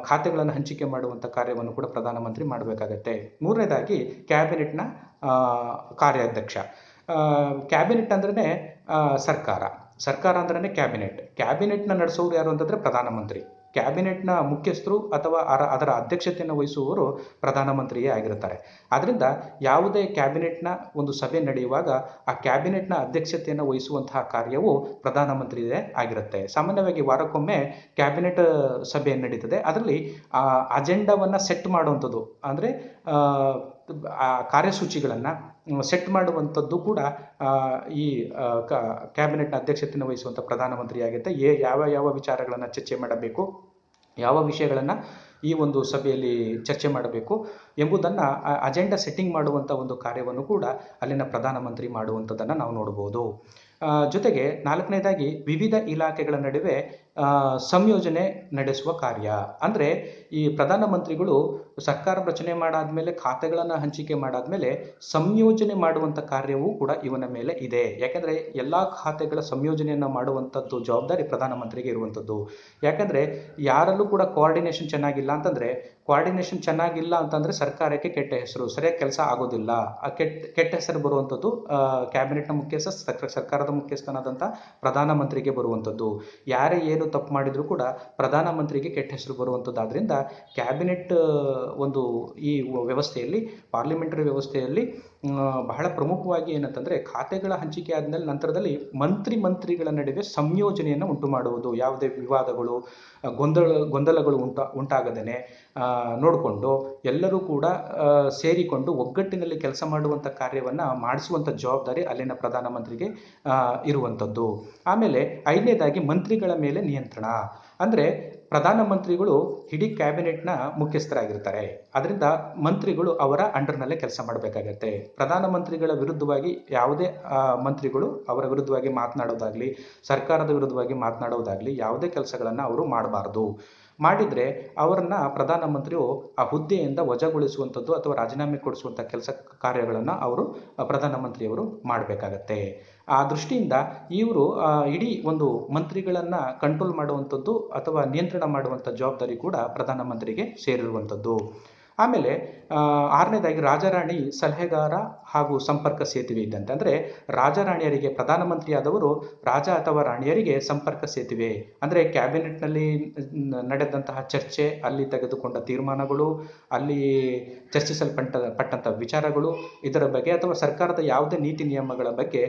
Speaker 1: ಖಾತೆಗಳನ್ನು ಹಂಚಿಕೆ ಮಾಡುವಂಥ ಕಾರ್ಯವನ್ನು ಕೂಡ ಪ್ರಧಾನಮಂತ್ರಿ ಮಾಡಬೇಕಾಗತ್ತೆ. ಮೂರನೇದಾಗಿ ಕ್ಯಾಬಿನೆಟ್ನ ಕಾರ್ಯಾಧ್ಯಕ್ಷ. ಕ್ಯಾಬಿನೆಟ್ ಅಂದ್ರೇ ಸರ್ಕಾರ ಅಂದ್ರೇ ಕ್ಯಾಬಿನೆಟ್ನ ನಡೆಸೋರು ಯಾರು ಅಂತಂದರೆ ಪ್ರಧಾನಮಂತ್ರಿ. ಕ್ಯಾಬಿನೆಟ್ನ ಮುಖ್ಯಸ್ಥರು ಅಥವಾ ಅದರ ಅಧ್ಯಕ್ಷತೆಯನ್ನು ವಹಿಸುವವರು ಪ್ರಧಾನಮಂತ್ರಿಯೇ ಆಗಿರ್ತಾರೆ. ಆದ್ದರಿಂದ ಯಾವುದೇ ಕ್ಯಾಬಿನೆಟ್ನ ಒಂದು ಸಭೆ ನಡೆಯುವಾಗ ಆ ಕ್ಯಾಬಿನೆಟ್ನ ಅಧ್ಯಕ್ಷತೆಯನ್ನು ವಹಿಸುವಂತಹ ಕಾರ್ಯವು ಪ್ರಧಾನಮಂತ್ರಿಯೇ ಆಗಿರುತ್ತೆ. ಸಾಮಾನ್ಯವಾಗಿ ವಾರಕ್ಕೊಮ್ಮೆ ಕ್ಯಾಬಿನೆಟ್ ಸಭೆ ನಡೀತದೆ. ಅದರಲ್ಲಿ ಆ ಅಜೆಂಡಾವನ್ನು ಸೆಟ್ ಮಾಡುವಂಥದ್ದು ಅಂದರೆ ಆ ಕಾರ್ಯಸೂಚಿಗಳನ್ನು ಸೆಟ್ ಮಾಡುವಂಥದ್ದು ಕೂಡ ಈ ಕ್ಯಾಬಿನೆಟ್ನ ಅಧ್ಯಕ್ಷತೆಯನ್ನು ವಹಿಸುವಂಥ ಪ್ರಧಾನಮಂತ್ರಿ ಆಗುತ್ತೆ. ಯಾವ ವಿಚಾರಗಳನ್ನು ಚರ್ಚೆ ಮಾಡಬೇಕು, ಯಾವ ವಿಷಯಗಳನ್ನು ಈ ಒಂದು ಸಭೆಯಲ್ಲಿ ಚರ್ಚೆ ಮಾಡಬೇಕು ಎಂಬುದನ್ನು ಅಜೆಂಡಾ ಸೆಟ್ಟಿಂಗ್ ಮಾಡುವಂಥ ಒಂದು ಕಾರ್ಯವನ್ನು ಕೂಡ ಅಲ್ಲಿನ ಪ್ರಧಾನಮಂತ್ರಿ ಮಾಡುವಂಥದ್ದನ್ನು ನಾವು ನೋಡ್ಬೋದು. ಜೊತೆಗೆ ನಾಲ್ಕನೇದಾಗಿ ವಿವಿಧ ಇಲಾಖೆಗಳ ನಡುವೆ ಸಂಯೋಜನೆ ನಡೆಸುವ ಕಾರ್ಯ. ಅಂದರೆ ಈ ಪ್ರಧಾನಮಂತ್ರಿಗಳು ಸರ್ಕಾರ ರಚನೆ ಮಾಡಾದ್ಮೇಲೆ, ಖಾತೆಗಳನ್ನು ಹಂಚಿಕೆ ಮಾಡಾದ್ಮೇಲೆ ಸಂಯೋಜನೆ ಮಾಡುವಂಥ ಕಾರ್ಯವೂ ಕೂಡ ಇವನ ಮೇಲೆ ಇದೆ. ಯಾಕೆಂದರೆ ಎಲ್ಲ ಖಾತೆಗಳ ಸಂಯೋಜನೆಯನ್ನು ಮಾಡುವಂಥದ್ದು ಜವಾಬ್ದಾರಿ ಪ್ರಧಾನಮಂತ್ರಿಗೆ ಇರುವಂಥದ್ದು. ಯಾಕೆಂದರೆ ಯಾರಲ್ಲೂ ಕೂಡ ಕೋಆರ್ಡಿನೇಷನ್ ಚೆನ್ನಾಗಿಲ್ಲ ಅಂತಂದರೆ ಸರ್ಕಾರಕ್ಕೆ ಕೆಟ್ಟ ಹೆಸರು, ಸರಿಯಾಗಿ ಕೆಲಸ ಆಗೋದಿಲ್ಲ. ಆ ಕೆಟ್ಟ ಹೆಸರು ಬರುವಂಥದ್ದು ಕ್ಯಾಬಿನೆಟ್ನ ಮುಖ್ಯಸ್ಥ, ಸರ್ಕಾರದ ಮುಖ್ಯಸ್ಥನಾದಂಥ ಪ್ರಧಾನಮಂತ್ರಿಗೆ ಬರುವಂಥದ್ದು. ಯಾರೇ ಏನು ತಪ್ಪು ಮಾಡಿದರೂ ಕೂಡ ಪ್ರಧಾನಮಂತ್ರಿಗೆ ಕೆಟ್ಟ ಹೆಸರು ಬರುವಂಥದ್ದು. ಆದ್ದರಿಂದ ಕ್ಯಾಬಿನೆಟ್ ಒಂದು ಈ ವ್ಯವಸ್ಥೆಯಲ್ಲಿ, ಪಾರ್ಲಿಮೆಂಟರಿ ವ್ಯವಸ್ಥೆಯಲ್ಲಿ ಬಹಳ ಪ್ರಮುಖವಾಗಿ ಏನಂತಂದರೆ ಖಾತೆಗಳ ಹಂಚಿಕೆ ಆದಮೇಲೆ ನಂತರದಲ್ಲಿ ಮಂತ್ರಿಗಳ ನಡುವೆ ಸಂಯೋಜನೆಯನ್ನು ಉಂಟು ಮಾಡುವುದು, ಯಾವುದೇ ವಿವಾದಗಳು, ಗೊಂದಲಗಳು ಉಂಟಾಗದೇನೆ ನೋಡಿಕೊಂಡು ಎಲ್ಲರೂ ಕೂಡ ಸೇರಿಕೊಂಡು ಒಗ್ಗಟ್ಟಿನಲ್ಲಿ ಕೆಲಸ ಮಾಡುವಂಥ ಕಾರ್ಯವನ್ನು ಮಾಡಿಸುವಂಥ ಜವಾಬ್ದಾರಿ ಅಲ್ಲಿನ ಪ್ರಧಾನಮಂತ್ರಿಗೆ ಇರುವಂಥದ್ದು. ಆಮೇಲೆ ಐದನೇದಾಗಿ ಮಂತ್ರಿಗಳ ಮೇಲೆ ನಿಯಂತ್ರಣ. ಅಂದರೆ ಪ್ರಧಾನಮಂತ್ರಿಗಳು ಇಡೀ ಕ್ಯಾಬಿನೆಟ್ನ ಮುಖ್ಯಸ್ಥರಾಗಿರ್ತಾರೆ. ಅದರಿಂದ ಮಂತ್ರಿಗಳು ಅವರ ಅಂಡರ್ನಲ್ಲೇ ಕೆಲಸ ಮಾಡಬೇಕಾಗತ್ತೆ. ಪ್ರಧಾನಮಂತ್ರಿಗಳ ವಿರುದ್ಧವಾಗಿ ಯಾವುದೇ ಮಂತ್ರಿಗಳು ಅವರ ವಿರುದ್ಧವಾಗಿ ಮಾತನಾಡೋದಾಗಲಿ, ಸರ್ಕಾರದ ವಿರುದ್ಧವಾಗಿ ಮಾತನಾಡೋದಾಗಲಿ ಯಾವುದೇ ಕೆಲಸಗಳನ್ನು ಅವರು ಮಾಡಬಾರ್ದು. ಮಾಡಿದರೆ ಅವರನ್ನು ಪ್ರಧಾನಮಂತ್ರಿಯು ಆ ಹುದ್ದೆಯಿಂದ ವಜಾಗೊಳಿಸುವಂಥದ್ದು ಅಥವಾ ರಾಜೀನಾಮೆ ಕೊಡಿಸುವಂಥ ಕೆಲಸ ಕಾರ್ಯಗಳನ್ನು ಪ್ರಧಾನಮಂತ್ರಿಯವರು ಮಾಡಬೇಕಾಗತ್ತೆ. ಆ ದೃಷ್ಟಿಯಿಂದ ಇವರು ಇಡೀ ಒಂದು ಮಂತ್ರಿಗಳನ್ನು ಕಂಟ್ರೋಲ್ ಮಾಡುವಂಥದ್ದು ಅಥವಾ ನಿಯಂತ್ರಣ ಮಾಡುವಂಥ ಜವಾಬ್ದಾರಿ ಕೂಡ ಪ್ರಧಾನಮಂತ್ರಿಗೆ ಸೇರಿರುವಂಥದ್ದು. ಆಮೇಲೆ ಆರನೇದಾಗಿ ರಾಜಾರಾಣಿ ಸಲಹೆಗಾರ ಹಾಗೂ ಸಂಪರ್ಕ ಸೇತುವೆ ಇದ್ದಂತೆ. ಅಂದರೆ ರಾಜಾರಾಣಿಯರಿಗೆ ಪ್ರಧಾನಮಂತ್ರಿಯಾದವರು ರಾಜ ಅಥವಾ ರಾಣಿಯರಿಗೆ ಸಂಪರ್ಕ ಸೇತುವೆ. ಅಂದರೆ ಕ್ಯಾಬಿನೆಟ್ನಲ್ಲಿ ನಡೆದಂತಹ ಚರ್ಚೆ, ಅಲ್ಲಿ ತೆಗೆದುಕೊಂಡ ತೀರ್ಮಾನಗಳು, ಅಲ್ಲಿ ಚರ್ಚಿಸಲ್ಪಟ್ಟಂಥ ವಿಚಾರಗಳು, ಇದರ ಬಗ್ಗೆ ಅಥವಾ ಸರ್ಕಾರದ ಯಾವುದೇ ನೀತಿ ನಿಯಮಗಳ ಬಗ್ಗೆ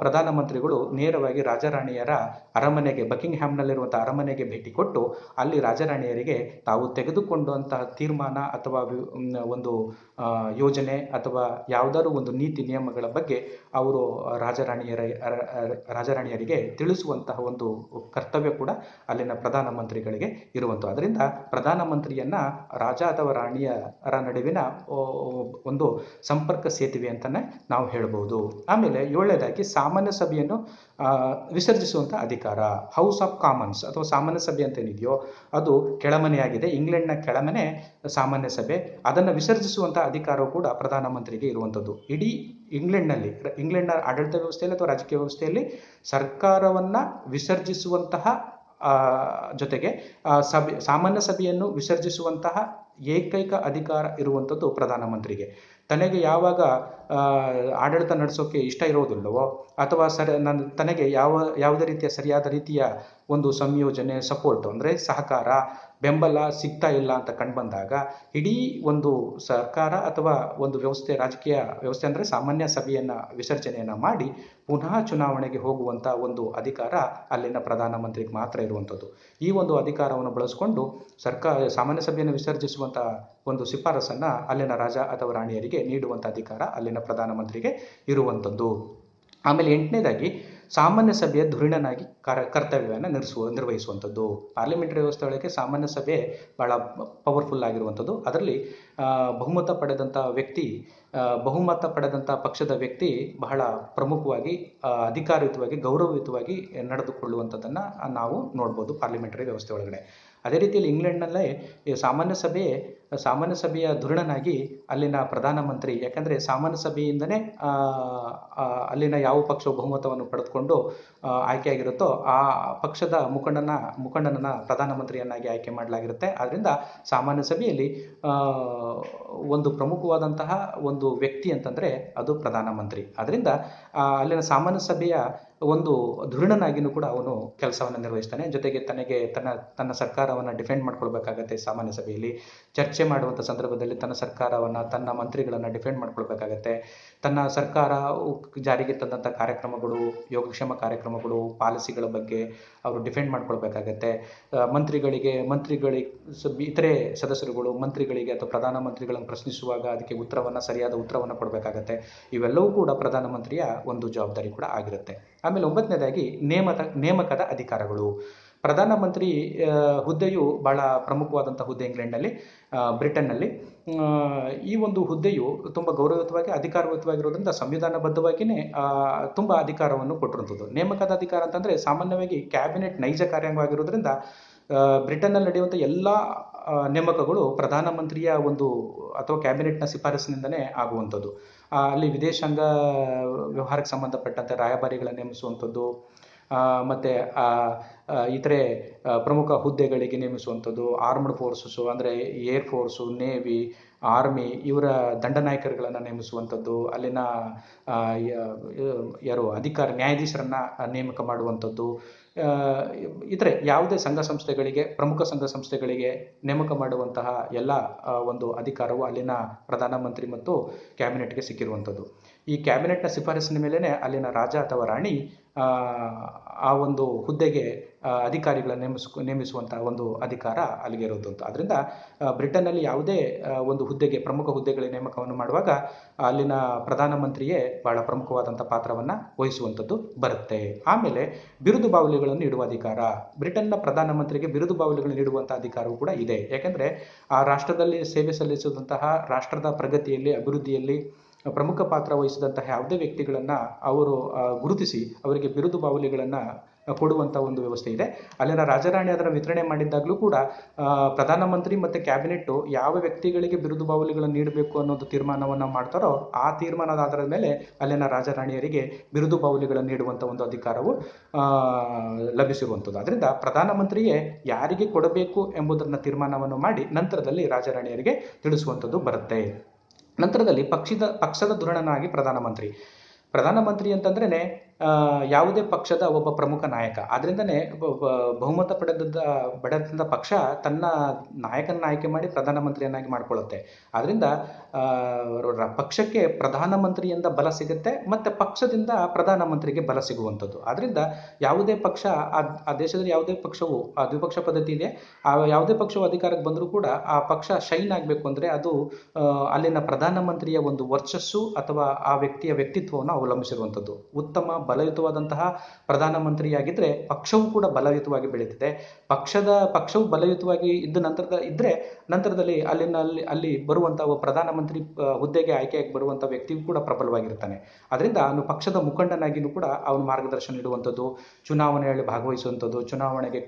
Speaker 1: ಪ್ರಧಾನಮಂತ್ರಿಗಳು ನೇರವಾಗಿ ರಾಜಾರಾಣಿಯರ ಅರಮನೆಗೆ, ಬಕಿಂಗ್ಹ್ಯಾಮ್ನಲ್ಲಿರುವಂಥ ಅರಮನೆಗೆ ಭೇಟಿ ಕೊಟ್ಟು ಅಲ್ಲಿ ರಾಜಾರಾಣಿಯರಿಗೆ ತಾವು ತೆಗೆದುಕೊಂಡಂತಹ ತೀರ್ಮಾನ ಅಥವಾ ಒಂದು ಯೋಜನೆ ಅಥವಾ ಯಾವುದಾದ್ರು ಒಂದು ನೀತಿ ನಿಯಮಗಳ ಬಗ್ಗೆ ಅವರು ರಾಜಾರಾಣಿಯರಿಗೆ ತಿಳಿಸುವಂತಹ ಒಂದು ಕರ್ತವ್ಯ ಕೂಡ ಅಲ್ಲಿನ ಪ್ರಧಾನಮಂತ್ರಿಗಳಿಗೆ ಇರುವಂಥದ್ದು. ಅದರಿಂದ ಪ್ರಧಾನಮಂತ್ರಿಯನ್ನ ರಾಜ ಅಥವಾ ರಾಣಿಯರ ನಡುವಿನ ಒಂದು ಸಂಪರ್ಕ ಸೇತುವೆ ಅಂತಲೇ ನಾವು ಹೇಳ್ಬೋದು. ಆಮೇಲೆ ಏಳನೇದಾಗಿ ಸಾಮಾನ್ಯ ಸಭೆಯನ್ನು ವಿಸರ್ಜಿಸುವಂಥ ಅಧಿಕಾರ. ಹೌಸ್ ಆಫ್ ಕಾಮನ್ಸ್ ಅಥವಾ ಸಾಮಾನ್ಯ ಸಭೆ ಅಂತ ಏನಿದೆಯೋ ಅದು ಕೆಳಮನೆಯಾಗಿದೆ. ಇಂಗ್ಲೆಂಡ್ನ ಕೆಳಮನೆ ಸಾಮಾನ್ಯ ಸಭೆ. ಅದನ್ನು ವಿಸರ್ಜಿಸುವಂಥ ಅಧಿಕಾರವು ಕೂಡ ಪ್ರಧಾನಮಂತ್ರಿಗೆ ಇರುವಂಥದ್ದು. ಇಡೀ ಇಂಗ್ಲೆಂಡ್ನ ಆಡಳಿತ ವ್ಯವಸ್ಥೆಯಲ್ಲಿ ಅಥವಾ ರಾಜಕೀಯ ವ್ಯವಸ್ಥೆಯಲ್ಲಿ ಸರ್ಕಾರವನ್ನು ವಿಸರ್ಜಿಸುವಂತಹ ಜೊತೆಗೆ ಸಾಮಾನ್ಯ ಸಭೆಯನ್ನು ವಿಸರ್ಜಿಸುವಂತಹ ಏಕೈಕ ಅಧಿಕಾರ ಇರುವಂಥದ್ದು ಪ್ರಧಾನಮಂತ್ರಿಗೆ. ತನಗೆ ಯಾವಾಗ ಆಡಳಿತ ನಡೆಸೋಕೆ ಇಷ್ಟ ಇರೋದಿಲ್ಲವೋ ಅಥವಾ ತನಗೆ ಯಾವುದೇ ರೀತಿಯ ಸರಿಯಾದ ರೀತಿಯ ಒಂದು ಸಂಯೋಜನೆ, ಸಪೋರ್ಟ್ ಅಂದರೆ ಸಹಕಾರ, ಬೆಂಬಲ ಸಿಗ್ತಾ ಇಲ್ಲ ಅಂತ ಕಂಡುಬಂದಾಗ ಇಡೀ ಒಂದು ಸರ್ಕಾರ ಅಥವಾ ಒಂದು ವ್ಯವಸ್ಥೆ, ರಾಜಕೀಯ ವ್ಯವಸ್ಥೆ ಅಂದರೆ ಸಾಮಾನ್ಯ ಸಭೆಯನ್ನು ವಿಸರ್ಜನೆಯನ್ನು ಮಾಡಿ ಪುನಃ ಚುನಾವಣೆಗೆ ಹೋಗುವಂಥ ಒಂದು ಅಧಿಕಾರ ಅಲ್ಲಿನ ಪ್ರಧಾನಮಂತ್ರಿಗೆ ಮಾತ್ರ ಇರುವಂಥದ್ದು. ಈ ಒಂದು ಅಧಿಕಾರವನ್ನು ಬಳಸಿಕೊಂಡು ಸಾಮಾನ್ಯ ಸಭೆಯನ್ನು ವಿಸರ್ಜಿಸುವಂಥ ಒಂದು ಶಿಫಾರಸನ್ನು ಅಲ್ಲಿನ ರಾಜ ಅಥವಾ ರಾಣಿಯರಿಗೆ ನೀಡುವಂಥ ಅಧಿಕಾರ ಅಲ್ಲಿನ ಪ್ರಧಾನಮಂತ್ರಿಗೆ ಇರುವಂಥದ್ದು. ಆಮೇಲೆ ಎಂಟನೇದಾಗಿ ಸಾಮಾನ್ಯ ಸಭೆಯ ಧುರೀಣನಾಗಿ ಕರ್ತವ್ಯವನ್ನು ನಿರ್ವಹಿಸುವಂಥದ್ದು. ಪಾರ್ಲಿಮೆಂಟರಿ ವ್ಯವಸ್ಥೆ ಒಳಗೆ ಸಾಮಾನ್ಯ ಸಭೆ ಭಾಳ ಪವರ್ಫುಲ್ ಆಗಿರುವಂಥದ್ದು. ಅದರಲ್ಲಿ ಬಹುಮತ ಪಡೆದಂಥ ಪಕ್ಷದ ವ್ಯಕ್ತಿ ಬಹಳ ಪ್ರಮುಖವಾಗಿ, ಅಧಿಕಾರಯುತವಾಗಿ, ಗೌರವಯುತವಾಗಿ ನಡೆದುಕೊಳ್ಳುವಂಥದ್ದನ್ನು ನಾವು ನೋಡ್ಬೋದು ಪಾರ್ಲಿಮೆಂಟರಿ ವ್ಯವಸ್ಥೆ ಒಳಗಡೆ. ಅದೇ ರೀತಿಯಲ್ಲಿ ಇಂಗ್ಲೆಂಡ್ನಲ್ಲೇ ಸಾಮಾನ್ಯ ಸಭೆಯ ಧುರೀಣನಾಗಿ ಅಲ್ಲಿನ ಪ್ರಧಾನಮಂತ್ರಿ, ಯಾಕಂದರೆ ಸಾಮಾನ್ಯ ಸಭೆಯಿಂದನೇ ಅಲ್ಲಿನ ಯಾವ ಪಕ್ಷವು ಬಹುಮತವನ್ನು ಪಡೆದುಕೊಂಡು ಆಯ್ಕೆಯಾಗಿರುತ್ತೋ ಆ ಪಕ್ಷದ ಮುಖಂಡನನ್ನು ಪ್ರಧಾನಮಂತ್ರಿಯನ್ನಾಗಿ ಆಯ್ಕೆ ಮಾಡಲಾಗಿರುತ್ತೆ. ಆದ್ದರಿಂದ ಸಾಮಾನ್ಯ ಸಭೆಯಲ್ಲಿ ಒಂದು ಪ್ರಮುಖವಾದಂತಹ ಒಂದು ವ್ಯಕ್ತಿ ಅಂತಂದರೆ ಅದು ಪ್ರಧಾನಮಂತ್ರಿ. ಅದರಿಂದ ಅಲ್ಲಿನ ಸಾಮಾನ್ಯ ಸಭೆಯ ಒಂದು ಧುರೀಣನಾಗಿಯೂ ಕೂಡ ಅವನು ಕೆಲಸವನ್ನು ನಿರ್ವಹಿಸ್ತಾನೆ. ಜೊತೆಗೆ ತನ್ನ ಸರ್ಕಾರವನ್ನು ಡಿಫೆಂಡ್ ಮಾಡ್ಕೊಳ್ಬೇಕಾಗತ್ತೆ. ಸಾಮಾನ್ಯ ಸಭೆಯಲ್ಲಿ ಚರ್ಚೆ ಮಾಡುವಂಥ ಸಂದರ್ಭದಲ್ಲಿ ತನ್ನ ಸರ್ಕಾರವನ್ನು, ತನ್ನ ಮಂತ್ರಿಗಳನ್ನು ಡಿಫೆಂಡ್ ಮಾಡ್ಕೊಳ್ಬೇಕಾಗತ್ತೆ. ತನ್ನ ಸರ್ಕಾರ ಜಾರಿಗೆ ತಂದಂಥ ಕಾರ್ಯಕ್ರಮಗಳು, ಯೋಗಕ್ಷೇಮ ಕಾರ್ಯಕ್ರಮಗಳು, ಪಾಲಿಸಿಗಳ ಬಗ್ಗೆ ಅವರು ಡಿಫೆಂಡ್ ಮಾಡ್ಕೊಳ್ಬೇಕಾಗತ್ತೆ. ಇತರೆ ಸದಸ್ಯರುಗಳು ಮಂತ್ರಿಗಳಿಗೆ ಅಥವಾ ಪ್ರಧಾನಮಂತ್ರಿಗಳನ್ನು ಪ್ರಶ್ನಿಸುವಾಗ ಅದಕ್ಕೆ ಸರಿಯಾದ ಉತ್ತರವನ್ನು ಕೊಡಬೇಕಾಗತ್ತೆ. ಇವೆಲ್ಲವೂ ಕೂಡ ಪ್ರಧಾನಮಂತ್ರಿಯ ಒಂದು ಜವಾಬ್ದಾರಿ ಕೂಡ ಆಗಿರುತ್ತೆ. ಆಮೇಲೆ 9ನೇದಾಗಿ ನೇಮಕದ ಅಧಿಕಾರಗಳು. ಪ್ರಧಾನಮಂತ್ರಿ ಹುದ್ದೆಯು ಬಹಳ ಪ್ರಮುಖವಾದಂಥ ಹುದ್ದೆ ಬ್ರಿಟನ್ನಲ್ಲಿ. ಈ ಒಂದು ಹುದ್ದೆಯು ತುಂಬ ಗೌರವಯುತವಾಗಿ, ಅಧಿಕಾರಯುತವಾಗಿರೋದ್ರಿಂದ ಸಂವಿಧಾನಬದ್ಧವಾಗಿಯೇ ತುಂಬ ಅಧಿಕಾರವನ್ನು ಕೊಟ್ಟಿರುವಂಥದ್ದು. ನೇಮಕದ ಅಧಿಕಾರ ಅಂತಂದರೆ ಸಾಮಾನ್ಯವಾಗಿ ಕ್ಯಾಬಿನೆಟ್ ನೈಜ ಕಾರ್ಯಾಂಗವಾಗಿರೋದ್ರಿಂದ ಬ್ರಿಟನ್ನಲ್ಲಿ ನಡೆಯುವಂಥ ಎಲ್ಲ ನೇಮಕಗಳು ಪ್ರಧಾನಮಂತ್ರಿಯ ಒಂದು ಅಥವಾ ಕ್ಯಾಬಿನೆಟ್ನ ಶಿಫಾರಸಿನಿಂದಲೇ ಆಗುವಂಥದ್ದು. ಅಲ್ಲಿ ವಿದೇಶಾಂಗ ವ್ಯವಹಾರಕ್ಕೆ ಸಂಬಂಧಪಟ್ಟಂತೆ ರಾಯಭಾರಿಗಳನ್ನು ನೇಮಿಸುವಂಥದ್ದು, ಮತ್ತು ಇತರೆ ಪ್ರಮುಖ ಹುದ್ದೆಗಳಿಗೆ ನೇಮಿಸುವಂಥದ್ದು, ಆರ್ಮ್ಡ್ ಫೋರ್ಸಸ್ಸು ಅಂದರೆ ಏರ್ ಫೋರ್ಸು, ನೇವಿ, ಆರ್ಮಿ ಇವರ ದಂಡನಾಯಕರುಗಳನ್ನು ನೇಮಿಸುವಂಥದ್ದು, ಅಲ್ಲಿನ ನ್ಯಾಯಾಧೀಶರನ್ನು ನೇಮಕ ಮಾಡುವಂಥದ್ದು, ಇತರೆ ಯಾವುದೇ ಪ್ರಮುಖ ಸಂಘ ಸಂಸ್ಥೆಗಳಿಗೆ ನೇಮಕ ಮಾಡುವಂತಹ ಎಲ್ಲ ಒಂದು ಅಧಿಕಾರವು ಅಲ್ಲಿನ ಪ್ರಧಾನಮಂತ್ರಿ ಮತ್ತು ಕ್ಯಾಬಿನೆಟ್ಗೆ ಸಿಕ್ಕಿರುವಂಥದ್ದು. ಈ ಕ್ಯಾಬಿನೆಟ್ನ ಶಿಫಾರಸಿನ ಮೇಲೇ ಅಲ್ಲಿನ ರಾಜ ಅಥವಾ ರಾಣಿ ಆ ಒಂದು ಹುದ್ದೆಗೆ ಅಧಿಕಾರಿಗಳನ್ನು ನೇಮಿಸುವಂತಹ ಒಂದು ಅಧಿಕಾರ ಅಲ್ಲಿಗೆ ಇರೋದಂತ. ಅದರಿಂದ ಬ್ರಿಟನ್ನಲ್ಲಿ ಯಾವುದೇ ಒಂದು ಪ್ರಮುಖ ಹುದ್ದೆಗಳಿಗೆ ನೇಮಕವನ್ನು ಮಾಡುವಾಗ ಅಲ್ಲಿನ ಪ್ರಧಾನಮಂತ್ರಿಯೇ ಬಹಳ ಪ್ರಮುಖವಾದಂಥ ಪಾತ್ರವನ್ನು ವಹಿಸುವಂಥದ್ದು ಬರುತ್ತೆ. ಆಮೇಲೆ ಬಿರುದು ಬಾವಲಿಗಳನ್ನು ನೀಡುವ ಅಧಿಕಾರ. ಬ್ರಿಟನ್ನ ಪ್ರಧಾನಮಂತ್ರಿಗೆ ಬಿರುದು ಬಾವಲಿಗಳನ್ನು ನೀಡುವಂಥ ಅಧಿಕಾರವೂ ಕೂಡ ಇದೆ. ಯಾಕೆಂದರೆ ಆ ರಾಷ್ಟ್ರದಲ್ಲಿ ಸೇವೆ ಸಲ್ಲಿಸಿದಂತಹ, ರಾಷ್ಟ್ರದ ಪ್ರಗತಿಯಲ್ಲಿ, ಅಭಿವೃದ್ಧಿಯಲ್ಲಿ ಪ್ರಮುಖ ಪಾತ್ರ ವಹಿಸಿದಂತಹ ಯಾವುದೇ ವ್ಯಕ್ತಿಗಳನ್ನು ಅವರು ಗುರುತಿಸಿ ಅವರಿಗೆ ಬಿರುದು ಬಾವಲಿಗಳನ್ನು ಕೊಡುವಂಥ ಒಂದು ವ್ಯವಸ್ಥೆ ಇದೆ. ಅಲ್ಲಿನ ರಾಜರಾಣಿ ಅದರ ವಿತರಣೆ ಮಾಡಿದ್ದಾಗಲೂ ಕೂಡ ಪ್ರಧಾನಮಂತ್ರಿ ಮತ್ತು ಕ್ಯಾಬಿನೆಟ್ಟು ಯಾವ ವ್ಯಕ್ತಿಗಳಿಗೆ ಬಿರುದು ಬಾವಲಿಗಳನ್ನು ನೀಡಬೇಕು ಅನ್ನೋದು ತೀರ್ಮಾನವನ್ನು ಮಾಡ್ತಾರೋ ಆ ತೀರ್ಮಾನದ ಆಧಾರದ ಮೇಲೆ ಅಲ್ಲಿನ ರಾಜರಾಣಿಯರಿಗೆ ಬಿರುದು ಬಾವಲಿಗಳನ್ನು ನೀಡುವಂಥ ಒಂದು ಅಧಿಕಾರವು ಲಭಿಸಿರುವಂಥದ್ದು. ಅದರಿಂದ ಪ್ರಧಾನಮಂತ್ರಿಯೇ ಯಾರಿಗೆ ಕೊಡಬೇಕು ಎಂಬುದನ್ನು ತೀರ್ಮಾನವನ್ನು ಮಾಡಿ ನಂತರದಲ್ಲಿ ರಾಜರಾಣಿಯರಿಗೆ ತಿಳಿಸುವಂಥದ್ದು ಬರುತ್ತೆ. ನಂತರದಲ್ಲಿ ಪಕ್ಷದ ಧುರೀಣನಾಗಿ ಪ್ರಧಾನಮಂತ್ರಿ ಅಂತಂದ್ರೇ ಯಾವುದೇ ಪಕ್ಷದ ಒಬ್ಬ ಪ್ರಮುಖ ನಾಯಕ. ಆದ್ದರಿಂದನೇ ಬಹುಮತ ಪಡೆದ ಪಕ್ಷ ತನ್ನ ನಾಯಕನ ಆಯ್ಕೆ ಮಾಡಿ ಪ್ರಧಾನಮಂತ್ರಿಯನ್ನಾಗಿ ಮಾಡಿಕೊಳ್ಳುತ್ತೆ. ಆದ್ದರಿಂದ ಪಕ್ಷಕ್ಕೆ ಪ್ರಧಾನಮಂತ್ರಿಯಿಂದ ಬಲ ಸಿಗುತ್ತೆ ಮತ್ತು ಪಕ್ಷದಿಂದ ಪ್ರಧಾನಮಂತ್ರಿಗೆ ಬಲ ಸಿಗುವಂಥದ್ದು. ಆದ್ದರಿಂದ ಯಾವುದೇ ಪಕ್ಷ ಆ ದೇಶದಲ್ಲಿ ಯಾವುದೇ ಪಕ್ಷವು ಆ ದ್ವಿಪಕ್ಷ ಪದ್ಧತಿ ಇದೆ, ಆ ಯಾವುದೇ ಪಕ್ಷವು ಅಧಿಕಾರಕ್ಕೆ ಬಂದರೂ ಕೂಡ ಆ ಪಕ್ಷ ಶೈನ್ ಆಗಬೇಕು ಅಂದರೆ ಅದು ಅಲ್ಲಿನ ಪ್ರಧಾನಮಂತ್ರಿಯ ಒಂದು ವರ್ಚಸ್ಸು ಅಥವಾ ಆ ವ್ಯಕ್ತಿಯ ವ್ಯಕ್ತಿತ್ವವನ್ನು ಅವಲಂಬಿಸಿರುವಂಥದ್ದು. ಉತ್ತಮ ಬಲಯುತವಾದಂತಹ ಪ್ರಧಾನಮಂತ್ರಿಯಾಗಿದ್ದರೆ ಪಕ್ಷವು ಕೂಡ ಬಲಯುತವಾಗಿ ಬೆಳೀತಿದೆ. ಪಕ್ಷವು ಬಲಯುತವಾಗಿ ನಂತರದಲ್ಲಿ ಅಲ್ಲಿ ಬರುವಂತಹ ಪ್ರಧಾನಮಂತ್ರಿ ಹುದ್ದೆಗೆ ಆಯ್ಕೆಯಾಗಿ ಬರುವಂಥ ವ್ಯಕ್ತಿಯು ಕೂಡ ಪ್ರಬಲವಾಗಿರ್ತಾನೆ. ಅದರಿಂದ ಅವನು ಪಕ್ಷದ ಮುಖಂಡನಾಗಿಯೂ ಕೂಡ ಅವನು ಮಾರ್ಗದರ್ಶನ ನೀಡುವಂಥದ್ದು, ಚುನಾವಣೆಯಲ್ಲಿ ಭಾಗವಹಿಸುವಂಥದ್ದು, ಚುನಾವಣೆಗೆ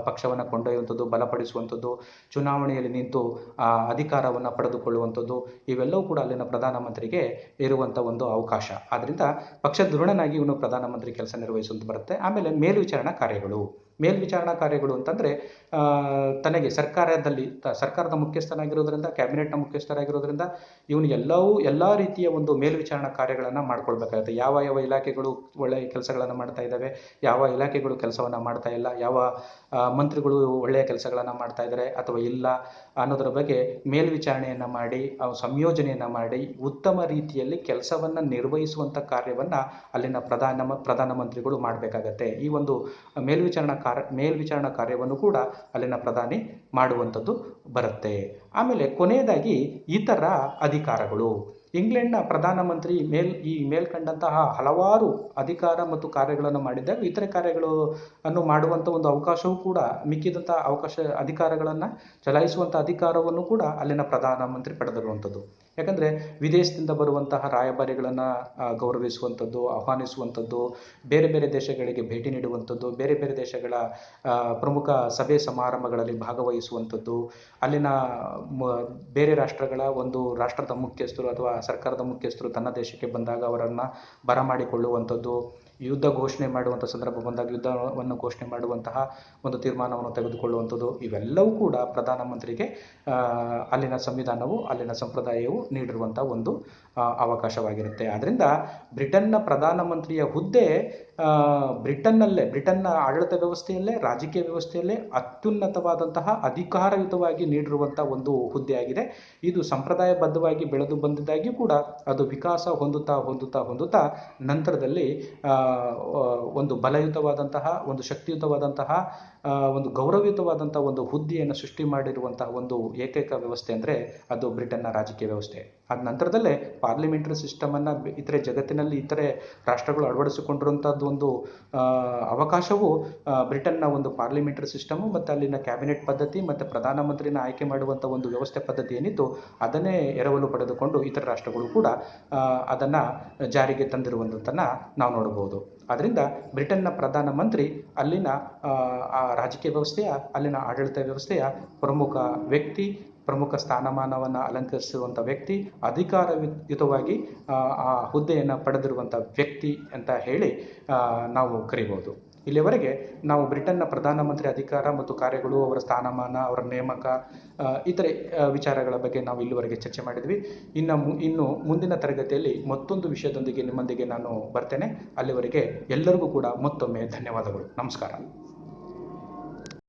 Speaker 1: ಪಕ್ಷವನ್ನು ಕೊಂಡೊಯ್ಯುವಂಥದ್ದು, ಬಲಪಡಿಸುವಂಥದ್ದು, ಚುನಾವಣೆಯಲ್ಲಿ ನಿಂತು ಅಧಿಕಾರವನ್ನು ಪಡೆದುಕೊಳ್ಳುವಂಥದ್ದು, ಇವೆಲ್ಲವೂ ಕೂಡ ಅಲ್ಲಿನ ಪ್ರಧಾನಮಂತ್ರಿಗೆ ಇರುವಂಥ ಒಂದು ಅವಕಾಶ. ಆದ್ದರಿಂದ ಪಕ್ಷದ ಧುರೀಣನಾಗಿ ಇವನು ಪ್ರಧಾನಮಂತ್ರಿ ಕೆಲಸ ನಿರ್ವಹಿಸುವಂತ ಬರುತ್ತೆ. ಆಮೇಲೆ ಮೇಲ್ವಿಚಾರಣಾ ಕಾರ್ಯಗಳು ಅಂತಂದರೆ ತನಗೆ ಸರ್ಕಾರದ ಮುಖ್ಯಸ್ಥನಾಗಿರೋದ್ರಿಂದ, ಕ್ಯಾಬಿನೆಟ್ನ ಮುಖ್ಯಸ್ಥರಾಗಿರೋದ್ರಿಂದ ಇವನು ಎಲ್ಲ ರೀತಿಯ ಒಂದು ಮೇಲ್ವಿಚಾರಣಾ ಕಾರ್ಯಗಳನ್ನು ಮಾಡ್ಕೊಳ್ಬೇಕಾಗುತ್ತೆ. ಯಾವ ಇಲಾಖೆಗಳು ಒಳ್ಳೆಯ ಕೆಲಸಗಳನ್ನು ಮಾಡ್ತಾ ಇದ್ದಾವೆ, ಯಾವ ಇಲಾಖೆಗಳು ಕೆಲಸವನ್ನು ಮಾಡ್ತಾ ಇಲ್ಲ, ಯಾವ ಮಂತ್ರಿಗಳು ಒಳ್ಳೆಯ ಕೆಲಸಗಳನ್ನು ಮಾಡ್ತಾ ಇದ್ದಾರೆ ಅಥವಾ ಇಲ್ಲ ಅನ್ನೋದರ ಬಗ್ಗೆ ಮೇಲ್ವಿಚಾರಣೆಯನ್ನು ಮಾಡಿ ಸಂಯೋಜನೆಯನ್ನು ಮಾಡಿ ಉತ್ತಮ ರೀತಿಯಲ್ಲಿ ಕೆಲಸವನ್ನು ನಿರ್ವಹಿಸುವಂಥ ಕಾರ್ಯವನ್ನು ಅಲ್ಲಿನ ಪ್ರಧಾನಮಂತ್ರಿಗಳು ಮಾಡಬೇಕಾಗತ್ತೆ. ಈ ಒಂದು ಮೇಲ್ವಿಚಾರಣಾ ಕಾರ್ಯವನ್ನು ಕೂಡ ಅಲ್ಲಿನ ಪ್ರಧಾನಿ ಮಾಡುವಂಥದ್ದು ಬರುತ್ತೆ. ಆಮೇಲೆ ಕೊನೆಯದಾಗಿ ಇತರ ಅಧಿಕಾರಗಳು. ಇಂಗ್ಲೆಂಡ್ನ ಪ್ರಧಾನಮಂತ್ರಿ ಮೇಲ್ಕಂಡಂತಹ ಹಲವಾರು ಅಧಿಕಾರ ಮತ್ತು ಕಾರ್ಯಗಳನ್ನು ಮಾಡಿದ್ದಾಗ ಇತರೆ ಕಾರ್ಯಗಳನ್ನು ಮಾಡುವಂಥ ಒಂದು ಅವಕಾಶವೂ ಕೂಡ ಮಿಕ್ಕಿದಂಥ ಅಧಿಕಾರಗಳನ್ನು ಚಲಾಯಿಸುವಂಥ ಅಧಿಕಾರವನ್ನು ಕೂಡ ಅಲ್ಲಿನ ಪ್ರಧಾನಮಂತ್ರಿ ಪಡೆದಿರುವಂಥದ್ದು. ಯಾಕಂದರೆ ವಿದೇಶದಿಂದ ಬರುವಂತಹ ರಾಯಭಾರಿಗಳನ್ನು ಗೌರವಿಸುವಂಥದ್ದು, ಆಹ್ವಾನಿಸುವಂಥದ್ದು, ಬೇರೆ ಬೇರೆ ದೇಶಗಳಿಗೆ ಭೇಟಿ ನೀಡುವಂಥದ್ದು, ಬೇರೆ ಬೇರೆ ದೇಶಗಳ ಪ್ರಮುಖ ಸಭೆ ಸಮಾರಂಭಗಳಲ್ಲಿ ಭಾಗವಹಿಸುವಂಥದ್ದು, ಅಲ್ಲಿನ ಬೇರೆ ರಾಷ್ಟ್ರಗಳ ಒಂದು ರಾಷ್ಟ್ರದ ಮುಖ್ಯಸ್ಥರು ಅಥವಾ ಸರ್ಕಾರದ ಮುಖ್ಯಸ್ಥರು ತನ್ನ ದೇಶಕ್ಕೆ ಬಂದಾಗ ಅವರನ್ನು ಬರಮಾಡಿಕೊಳ್ಳುವಂಥದ್ದು, ಯುದ್ಧ ಘೋಷಣೆ ಮಾಡುವಂಥ ಸಂದರ್ಭ ಬಂದಾಗ ಯುದ್ಧವನ್ನು ಘೋಷಣೆ ಮಾಡುವಂತಹ ಒಂದು ತೀರ್ಮಾನವನ್ನು ತೆಗೆದುಕೊಳ್ಳುವಂಥದ್ದು, ಇವೆಲ್ಲವೂ ಕೂಡ ಪ್ರಧಾನಮಂತ್ರಿಗೆ ಅಲ್ಲಿನ ಸಂವಿಧಾನವು, ಅಲ್ಲಿನ ಸಂಪ್ರದಾಯವು ನೀಡಿರುವಂಥ ಒಂದು ಅವಕಾಶವಾಗಿರುತ್ತೆ. ಆದ್ದರಿಂದ ಬ್ರಿಟನ್ನ ಪ್ರಧಾನಮಂತ್ರಿಯ ಹುದ್ದೆ ಬ್ರಿಟನ್ನ ಆಡಳಿತ ವ್ಯವಸ್ಥೆಯಲ್ಲೇ, ರಾಜಕೀಯ ವ್ಯವಸ್ಥೆಯಲ್ಲೇ ಅತ್ಯುನ್ನತವಾದಂತಹ ಅಧಿಕಾರಯುತವಾಗಿ ನೀಡಿರುವಂಥ ಒಂದು ಹುದ್ದೆಯಾಗಿದೆ. ಇದು ಸಂಪ್ರದಾಯಬದ್ಧವಾಗಿ ಬೆಳೆದು ಬಂದಿದ್ದಾಗಿಯೂ ಕೂಡ ಅದು ವಿಕಾಸ ಹೊಂದುತ್ತಾ ನಂತರದಲ್ಲಿ ಒಂದು ಬಲಯುತವಾದಂತಹ, ಒಂದು ಶಕ್ತಿಯುತವಾದಂತಹ, ಒಂದು ಗೌರವಯುತವಾದಂಥ ಒಂದು ಹುದ್ದೆಯನ್ನು ಸೃಷ್ಟಿ ಮಾಡಿರುವಂತಹ ಒಂದು ಏಕೈಕ ವ್ಯವಸ್ಥೆ ಅಂದರೆ ಅದು ಬ್ರಿಟನ್ನ ರಾಜಕೀಯ ವ್ಯವಸ್ಥೆ. ಅದ ನಂತರದಲ್ಲೇ ಪಾರ್ಲಿಮೆಂಟರಿ ಸಿಸ್ಟಮನ್ನು ಜಗತ್ತಿನಲ್ಲಿ ಇತರೆ ರಾಷ್ಟ್ರಗಳು ಅಳವಡಿಸಿಕೊಂಡಿರುವಂಥದ್ದು ಒಂದು ಅವಕಾಶವು ಬ್ರಿಟನ್ನ ಒಂದು ಪಾರ್ಲಿಮೆಂಟರಿ ಸಿಸ್ಟಮು ಮತ್ತು ಅಲ್ಲಿನ ಕ್ಯಾಬಿನೆಟ್ ಪದ್ಧತಿ ಮತ್ತು ಪ್ರಧಾನಮಂತ್ರಿನ ಆಯ್ಕೆ ಮಾಡುವಂಥ ಒಂದು ವ್ಯವಸ್ಥೆ ಪದ್ಧತಿ ಏನಿತ್ತು ಅದನ್ನೇ ಎರವಲು ಪಡೆದುಕೊಂಡು ಇತರ ರಾಷ್ಟ್ರಗಳು ಕೂಡ ಅದನ್ನು ಜಾರಿಗೆ ತಂದಿರುವಂಥದ್ದನ್ನು ನಾವು ನೋಡಬಹುದು. ಆದ್ದರಿಂದ ಬ್ರಿಟನ್ನ ಪ್ರಧಾನಮಂತ್ರಿ ಅಲ್ಲಿನ ರಾಜಕೀಯ ವ್ಯವಸ್ಥೆಯ, ಅಲ್ಲಿನ ಆಡಳಿತ ವ್ಯವಸ್ಥೆಯ ಪ್ರಮುಖ ವ್ಯಕ್ತಿ, ಪ್ರಮುಖ ಸ್ಥಾನಮಾನವನ್ನು ಅಲಂಕರಿಸಿರುವಂಥ ವ್ಯಕ್ತಿ, ಅಧಿಕಾರಯುತವಾಗಿ ಆ ಹುದ್ದೆಯನ್ನು ಪಡೆದಿರುವಂಥ ವ್ಯಕ್ತಿ ಅಂತ ಹೇಳಿ ನಾವು ಕರಿಬೋದು. ಇಲ್ಲಿವರೆಗೆ ನಾವು ಬ್ರಿಟನ್ನ ಪ್ರಧಾನಮಂತ್ರಿ ಅಧಿಕಾರ ಮತ್ತು ಕಾರ್ಯಗಳು, ಅವರ ಸ್ಥಾನಮಾನ, ಅವರ ನೇಮಕ, ಇತರೆ ವಿಚಾರಗಳ ಬಗ್ಗೆ ನಾವು ಇಲ್ಲಿವರೆಗೆ ಚರ್ಚೆ ಮಾಡಿದ್ವಿ. ಇನ್ನು ಮುಂದಿನ ತರಗತಿಯಲ್ಲಿ ಮತ್ತೊಂದು ವಿಷಯದೊಂದಿಗೆ ನಿಮ್ಮೊಂದಿಗೆ ನಾನು ಬರ್ತೇನೆ. ಅಲ್ಲಿವರೆಗೆ ಎಲ್ಲರಿಗೂ ಕೂಡ ಮತ್ತೊಮ್ಮೆ ಧನ್ಯವಾದಗಳು. ನಮಸ್ಕಾರ.